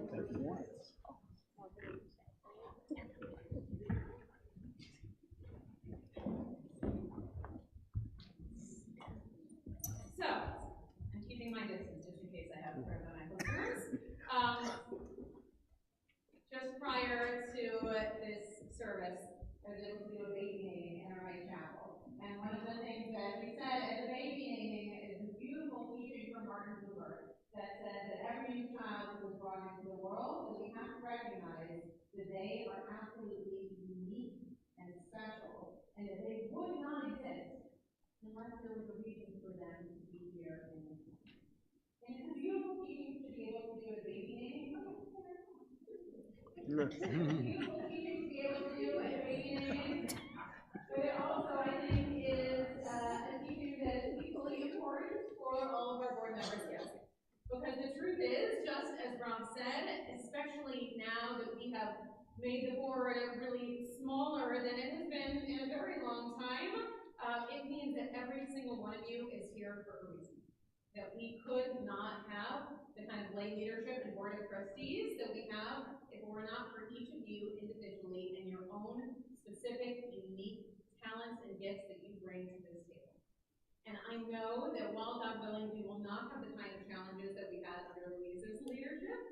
So, I'm keeping my distance just in case I have to my listeners. Just prior to this service, I was able to do a baby naming in our White Chapel. And one of the things that we said at the baby naming is a beautiful teaching from Martin Luther that said that every new child who is brought into the world, that we have to recognize that they are absolutely unique and special, and that they would not exist unless there was a reason for them to be here in this country. And it's a beautiful teaching to be able to do a baby naming. It's a beautiful teaching to be able to do a baby naming. But it also, I think, is a teaching that is equally important for all of our board members here. Because the truth is, just as Rob said, especially now that we have made the board really smaller than it has been in a very long time, it means that every single one of you is here for a reason. That we could not have the kind of lay leadership and board of trustees that we have if it were not for each of you individually and your own specific, unique talents and gifts that you bring to this table. And I know that while God willing, we will not have the kind of challenges that we had under Louise's leadership,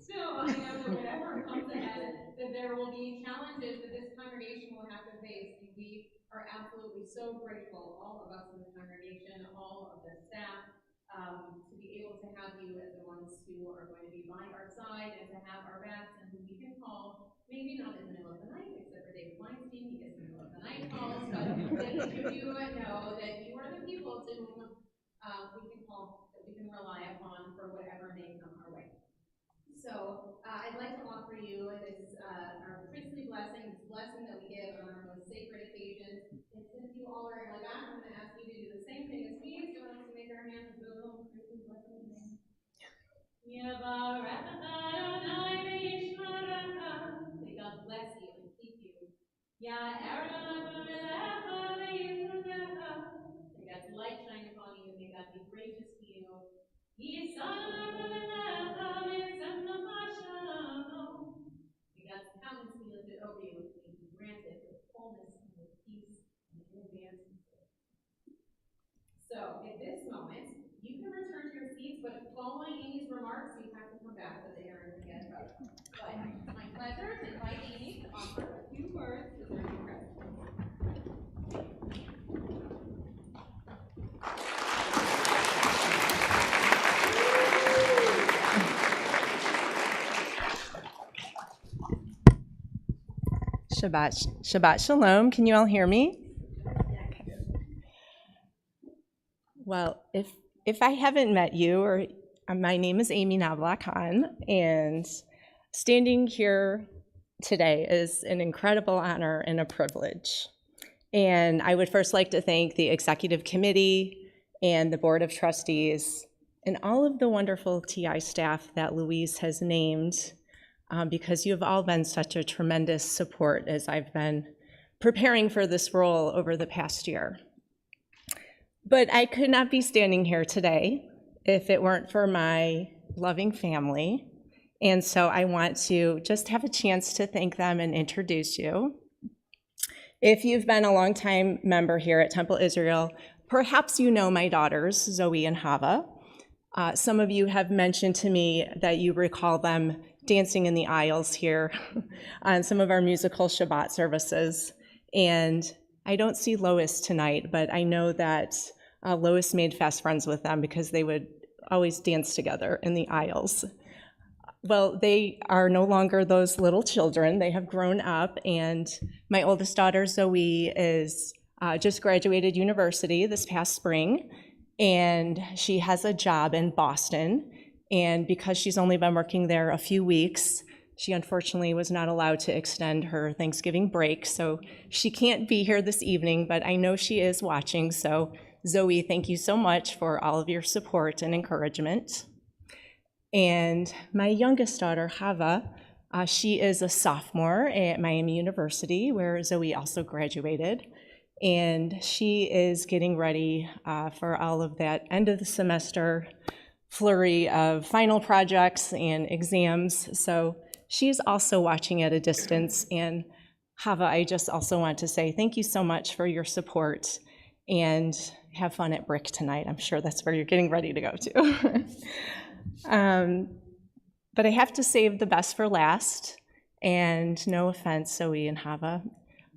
still I know that whatever comes ahead, that there will be challenges that this congregation will have to face, and we are absolutely so grateful, all of us in the congregation, all of the staff, to be able to have you as the ones who are going to be by our side and to have our backs and who we can call, maybe not in the middle of the night, except for David Weinstein, he gets in the middle of the night calls, but that each of you know that you are the people to whom we can call, that we can rely upon for whatever may come our way. So I'd like to offer you this our priestly blessing, this blessing that we give on our most sacred occasions. And since you all are in my back, I'm going to ask you to do the same thing as me. So let's make our hands and do a little priestly blessing again. May God bless you and keep you. May God's light shine upon you. May God be gracious to you. May God's countenance be lifted over you and be granted with fullness and with peace and in advance. So, at this moment, you can return to your seats, but following Amy's remarks, you have to come back so that Aaron can get up. But it's my pleasure to invite Amy to offer a few words to serve you present. Shabbat Shalom. Can you all hear me? Well, if I haven't met you, or my name is Amy Navla Khan, and standing here today is an incredible honor and a privilege. And I would first like to thank the Executive Committee and the Board of Trustees and all of the wonderful TI staff that Louise has named, because you have all been such a tremendous support as I've been preparing for this role over the past year. But I could not be standing here today if it weren't for my loving family. And so I want to just have a chance to thank them and introduce you. If you've been a longtime member here at Temple Israel, perhaps you know my daughters, Zoe and Hava. Some of you have mentioned to me that you recall them dancing in the aisles here on some of our musical Shabbat services. And I don't see Lois tonight, but I know that Lois made fast friends with them because they would always dance together in the aisles. Well, they are no longer those little children. They have grown up, and my oldest daughter, Zoe, is just graduated university this past spring, and she has a job in Boston. And because she's only been working there a few weeks, she unfortunately was not allowed to extend her Thanksgiving break, so she can't be here this evening, but I know she is watching. So Zoe, thank you so much for all of your support and encouragement. And my youngest daughter, Hava, she is a sophomore at Miami University, where Zoe also graduated. And she is getting ready for all of that end of the semester flurry of final projects and exams. So she's also watching at a distance. And Hava, I just also want to say thank you so much for your support, and have fun at Brick tonight. I'm sure that's where you're getting ready to go to. But I have to save the best for last, and no offense, Zoe and Hava,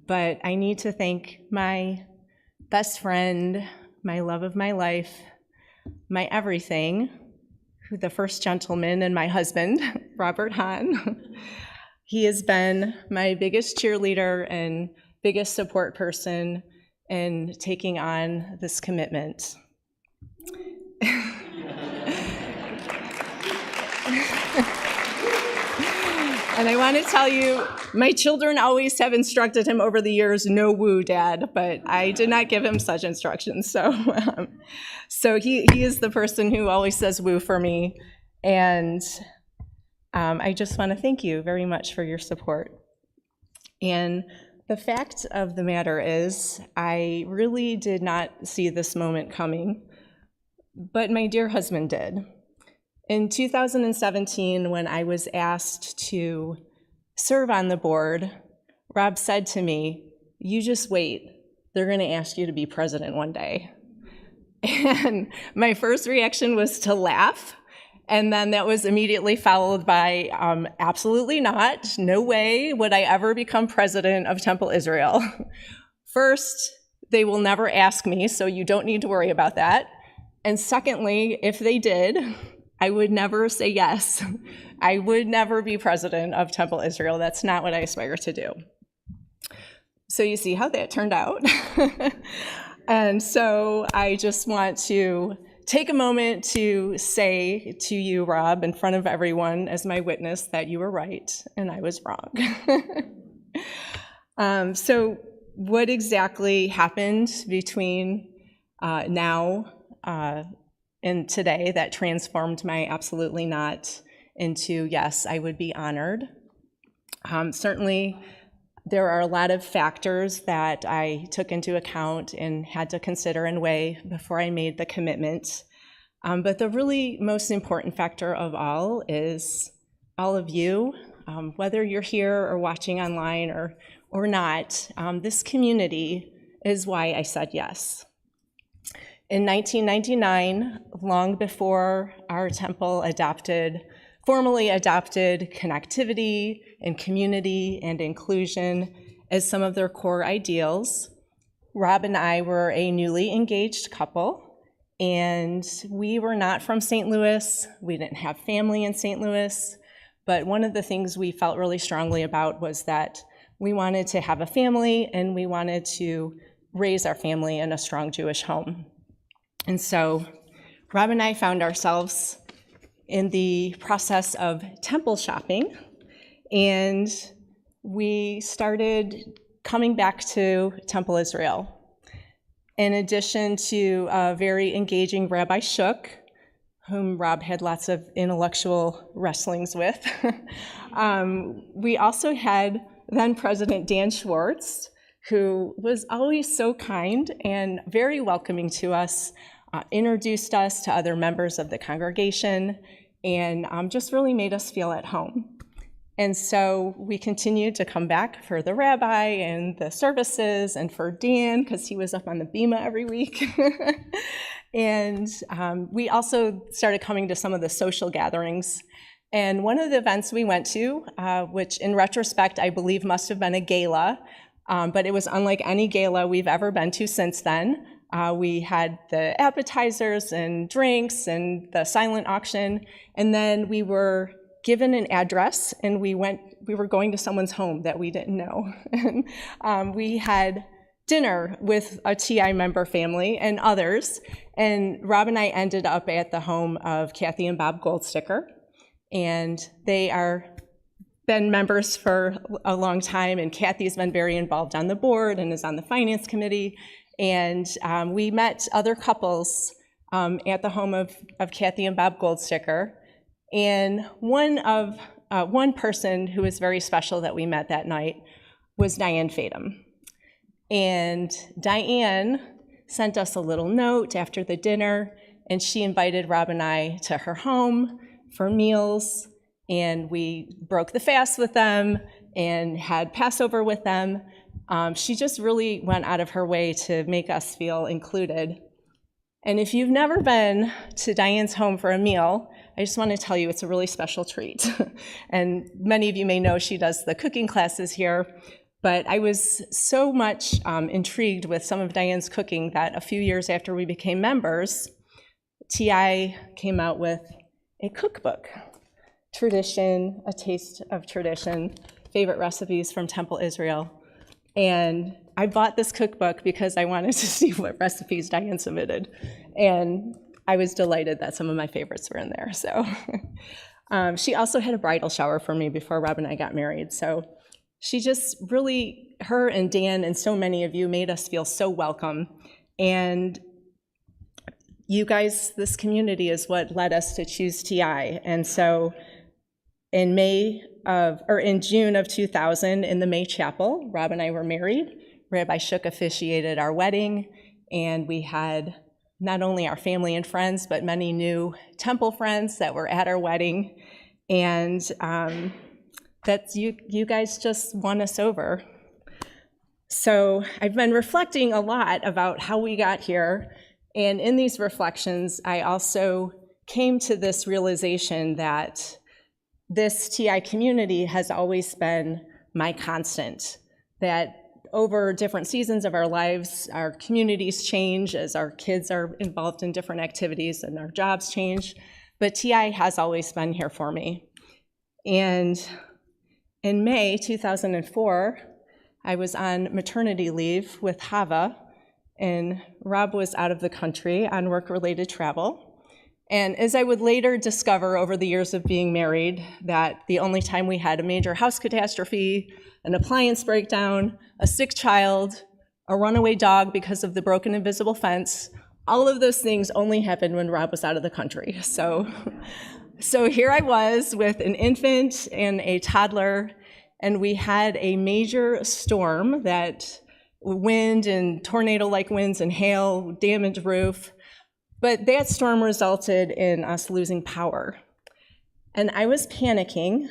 but I need to thank my best friend, my love of my life, my everything, the first gentleman, and my husband, Robert Hahn. He has been my biggest cheerleader and biggest support person in taking on this commitment. And I want to tell you, my children always have instructed him over the years, no woo, Dad, but I did not give him such instructions. So he is the person who always says woo for me. And I just want to thank you very much for your support. And the fact of the matter is, I really did not see this moment coming, but my dear husband did. In 2017, when I was asked to serve on the board, Rob said to me, "You just wait. They're going to ask you to be president one day." And my first reaction was to laugh. And then that was immediately followed by, absolutely not. No way would I ever become president of Temple Israel. First, they will never ask me, so you don't need to worry about that. And secondly, if they did, I would never say yes. I would never be president of Temple Israel. That's not what I aspire to do. So you see how that turned out. And so I just want to take a moment to say to you, Rob, in front of everyone as my witness, that you were right and I was wrong. So what exactly happened between now and today that transformed my absolutely not into yes, I would be honored? Certainly, there are a lot of factors that I took into account and had to consider and weigh before I made the commitment. But the really most important factor of all is all of you, whether you're here or watching online or not, this community is why I said yes. In 1999, long before our temple formally adopted connectivity and community and inclusion as some of their core ideals, Rob and I were a newly engaged couple, and we were not from St. Louis. We didn't have family in St. Louis, but one of the things we felt really strongly about was that we wanted to have a family and we wanted to raise our family in a strong Jewish home. And so Rob and I found ourselves in the process of temple shopping, and we started coming back to Temple Israel. In addition to a very engaging Rabbi Shook, whom Rob had lots of intellectual wrestlings with, we also had then President Dan Schwartz, who was always so kind and very welcoming to us, introduced us to other members of the congregation, and just really made us feel at home. And so we continued to come back for the rabbi and the services and for Dan, because he was up on the bima every week. And we also started coming to some of the social gatherings. And one of the events we went to, which in retrospect I believe must have been a gala, but it was unlike any gala we've ever been to since then. We had the appetizers and drinks and the silent auction, and then we were given an address, and we were going to someone's home that we didn't know. And we had dinner with a TI member family and others, and Rob and I ended up at the home of Kathy and Bob Goldsticker, and they are been members for a long time, and Kathy's been very involved on the board and is on the finance committee, and we met other couples at the home of Kathy and Bob Goldsticker, and one person who was very special that we met that night was Diane Fadum. And Diane sent us a little note after the dinner, and she invited Rob and I to her home for meals, and we broke the fast with them and had Passover with them. She just really went out of her way to make us feel included. And if you've never been to Diane's home for a meal, I just want to tell you it's a really special treat. And many of you may know she does the cooking classes here. But I was so much intrigued with some of Diane's cooking that a few years after we became members, TI came out with a cookbook, Tradition, A Taste of Tradition, Favorite Recipes from Temple Israel. And I bought this cookbook because I wanted to see what recipes Diane submitted. And I was delighted that some of my favorites were in there. So she also had a bridal shower for me before Rob and I got married. So she just really, her and Dan and so many of you made us feel so welcome. And you guys, this community is what led us to choose TI. And so in June of 2000, in the May Chapel, Rob and I were married. Rabbi Shook officiated our wedding, and we had not only our family and friends, but many new temple friends that were at our wedding. And that you guys just won us over. So I've been reflecting a lot about how we got here, and in these reflections, I also came to this realization that this TI community has always been my constant, that over different seasons of our lives, our communities change as our kids are involved in different activities and our jobs change, but TI has always been here for me. And in May 2004, I was on maternity leave with Hava, and Rob was out of the country on work-related travel. And as I would later discover over the years of being married, that the only time we had a major house catastrophe, an appliance breakdown, a sick child, a runaway dog because of the broken invisible fence, all of those things only happened when Rob was out of the country. So here I was with an infant and a toddler, and we had a major storm that wind and tornado-like winds and hail, damaged roof, but that storm resulted in us losing power. And I was panicking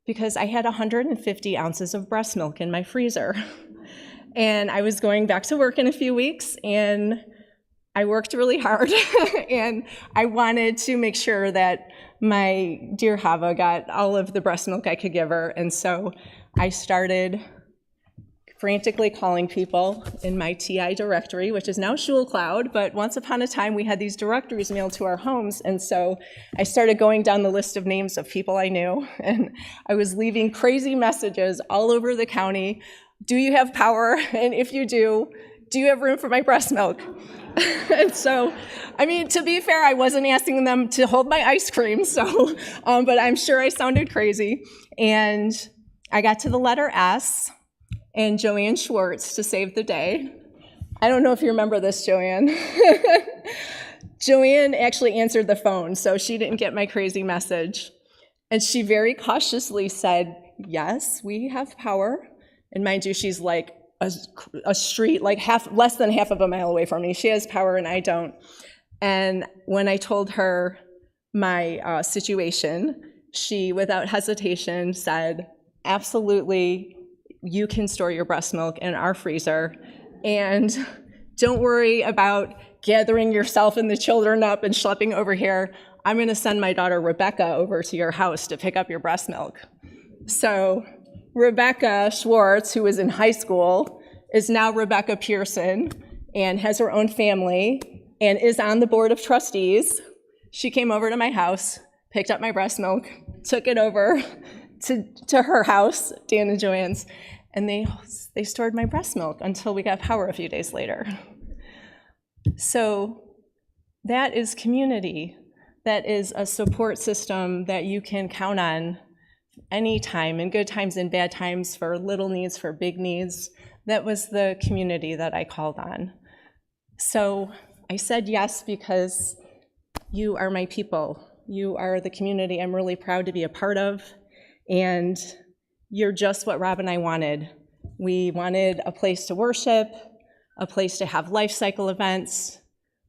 because I had 150 ounces of breast milk in my freezer. And I was going back to work in a few weeks, and I worked really hard, and I wanted to make sure that my dear Hava got all of the breast milk I could give her, and so I started frantically calling people in my TI directory, which is now SchulCloud, but once upon a time we had these directories mailed to our homes, and so I started going down the list of names of people I knew, and I was leaving crazy messages all over the county. Do you have power? And if you do you have room for my breast milk? And so, I mean, to be fair, I wasn't asking them to hold my ice cream, so, but I'm sure I sounded crazy. And I got to the letter S, and Joanne Schwartz to save the day. I don't know if you remember this, Joanne. Joanne actually answered the phone, so she didn't get my crazy message. And she very cautiously said, yes, we have power. And mind you, she's like a street, like less than half of a mile away from me. She has power and I don't. And when I told her my situation, she, without hesitation, said, absolutely, you can store your breast milk in our freezer. And don't worry about gathering yourself and the children up and schlepping over here. I'm going to send my daughter Rebecca over to your house to pick up your breast milk. So Rebecca Schwartz, who was in high school, is now Rebecca Pearson and has her own family and is on the board of trustees. She came over to my house, picked up my breast milk, took it over to her house, Dan and Joanne's, and they stored my breast milk until we got power a few days later. So that is community. That is a support system that you can count on anytime, in good times and bad times, for little needs, for big needs. That was the community that I called on. So I said yes because you are my people. You are the community I'm really proud to be a part of, and you're just what Rob and I wanted. We wanted a place to worship, a place to have life cycle events.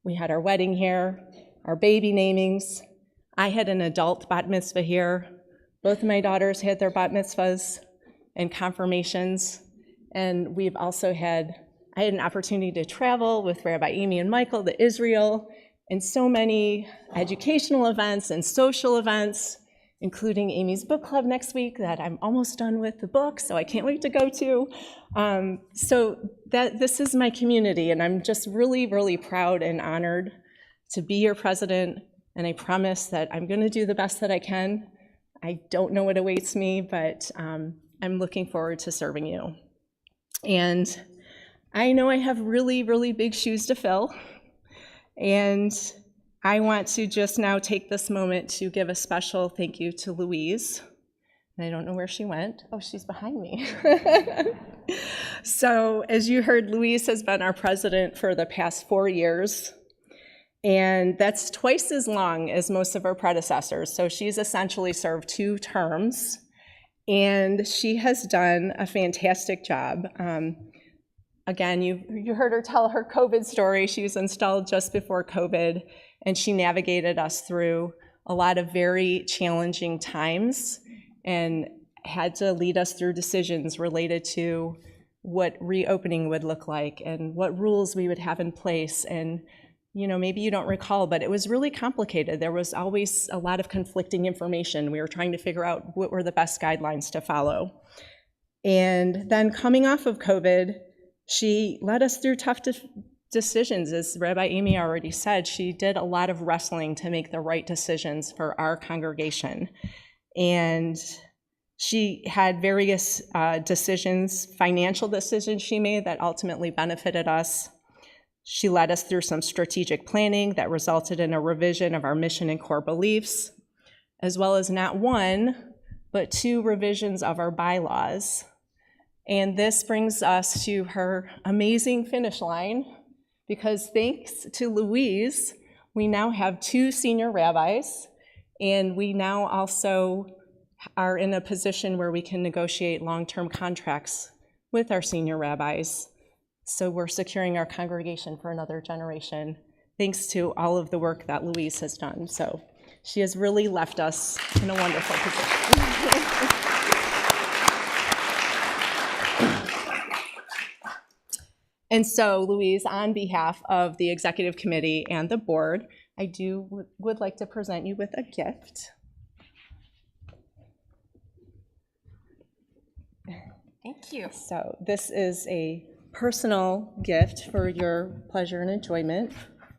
We had our wedding here, our baby namings. I had an adult bat mitzvah here. Both of my daughters had their bat mitzvahs and confirmations. And we've also I had an opportunity to travel with Rabbi Amy and Michael to Israel, and so many educational events and social events, including Amy's book club next week that I'm almost done with the book, so I can't wait to go to. So this is my community, and I'm just really, really proud and honored to be your president, and I promise that I'm going to do the best that I can. I don't know what awaits me, but I'm looking forward to serving you. And I know I have really, really big shoes to fill, and I want to just now take this moment to give a special thank you to Louise. And I don't know where she went. Oh, she's behind me. So as you heard, Louise has been our president for the past 4 years, and that's twice as long as most of her predecessors. So she's essentially served 2 terms, and she has done a fantastic job. Again, you heard her tell her COVID story. She was installed just before COVID, and she navigated us through a lot of very challenging times and had to lead us through decisions related to what reopening would look like and what rules we would have in place. And maybe you don't recall, but it was really complicated. There was always a lot of conflicting information. We were trying to figure out what were the best guidelines to follow. And then coming off of COVID, she led us through tough decisions. As Rabbi Amy already said, she did a lot of wrestling to make the right decisions for our congregation. And she had various decisions, financial decisions she made that ultimately benefited us. She led us through some strategic planning that resulted in a revision of our mission and core beliefs, as well as not 1, but 2 revisions of our bylaws. And this brings us to her amazing finish line, because thanks to Louise, we now have 2 senior rabbis, and we now also are in a position where we can negotiate long-term contracts with our senior rabbis. So we're securing our congregation for another generation, thanks to all of the work that Louise has done. So she has really left us in a wonderful position. And so, Louise, on behalf of the executive committee and the board, I would like to present you with a gift. Thank you. So this is a personal gift for your pleasure and enjoyment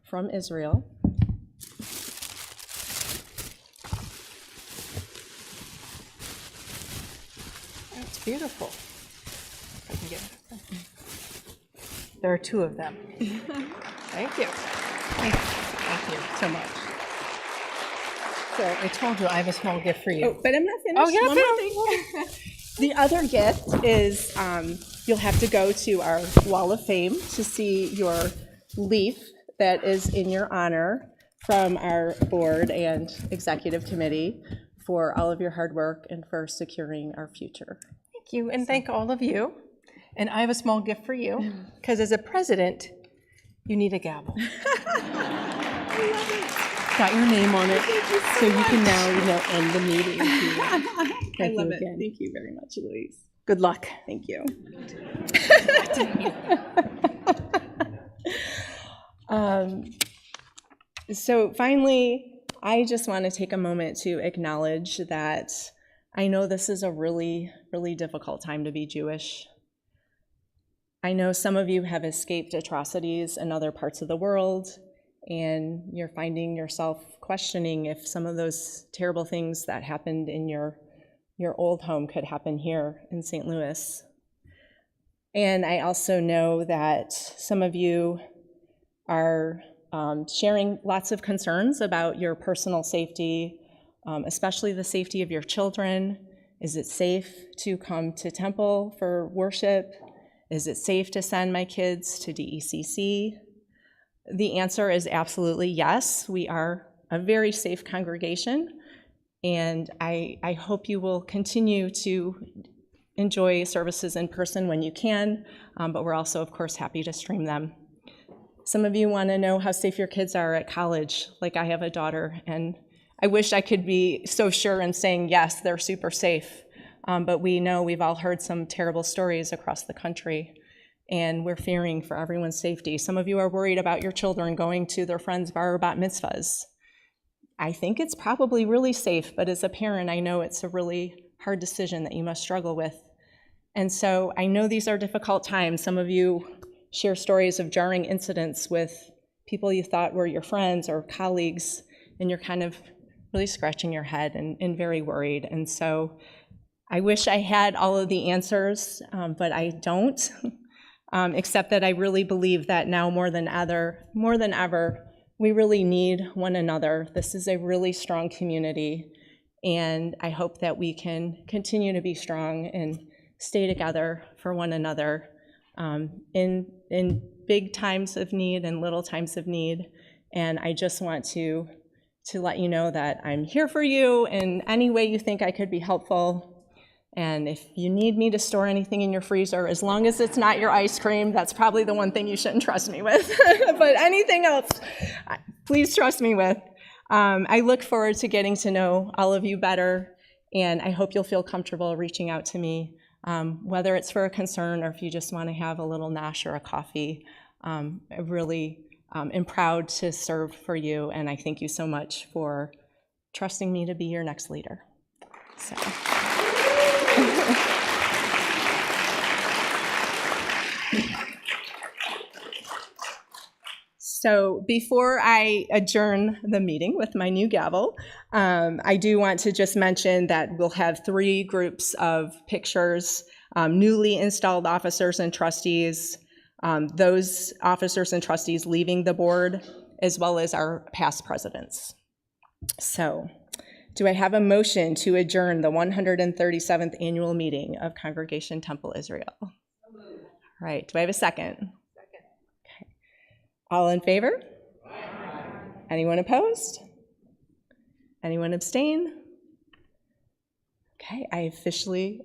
from Israel. It's beautiful. There are 2 of them. Thank you. Thank you so much. So I told you I have a small gift for you. Oh, but I'm not finished. Oh, you're not One more thing. The other gift is you'll have to go to our Wall of Fame to see your leaf that is in your honor from our board and executive committee for all of your hard work and for securing our future. Thank you, and thank all of you. And I have a small gift for you, because as a president, you need a gavel. I love it. Got your name on it, so you can now, end the meeting. I love it. Thank you very much, Louise. Good luck. Thank you. So finally, I just want to take a moment to acknowledge that I know this is a really, really difficult time to be Jewish. I know some of you have escaped atrocities in other parts of the world, and you're finding yourself questioning if some of those terrible things that happened in your old home could happen here in St. Louis. And I also know that some of you are sharing lots of concerns about your personal safety, especially the safety of your children. Is it safe to come to temple for worship? Is it safe to send my kids to DECC? The answer is absolutely yes. We are a very safe congregation, and I hope you will continue to enjoy services in person when you can, but we're also, of course, happy to stream them. Some of you want to know how safe your kids are at college. Like, I have a daughter, and I wish I could be so sure in saying, yes, they're super safe. But we know we've all heard some terrible stories across the country, and we're fearing for everyone's safety. Some of you are worried about your children going to their friends' bar or bat mitzvahs. I think it's probably really safe, but as a parent, I know it's a really hard decision that you must struggle with. And so I know these are difficult times. Some of you share stories of jarring incidents with people you thought were your friends or colleagues, and you're kind of really scratching your head and very worried. And so I wish I had all of the answers, but I don't, except that I really believe that now more than ever, we really need one another. This is a really strong community, and I hope that we can continue to be strong and stay together for one another in big times of need and little times of need. And I just want to let you know that I'm here for you in any way you think I could be helpful. And if you need me to store anything in your freezer, as long as it's not your ice cream, that's probably the one thing you shouldn't trust me with. But anything else, please trust me with. I look forward to getting to know all of you better, and I hope you'll feel comfortable reaching out to me, whether it's for a concern or if you just want to have a little nosh or a coffee. I really am proud to serve for you, and I thank you so much for trusting me to be your next leader. So before I adjourn the meeting with my new gavel, I do want to just mention that we'll have 3 groups of pictures, newly installed officers and trustees, those officers and trustees leaving the board, as well as our past presidents. So, do I have a motion to adjourn the 137th annual meeting of Congregation Temple Israel? All right, do I have a second? Second. Okay. All in favor? Aye. Anyone opposed? Anyone abstain? Okay, I officially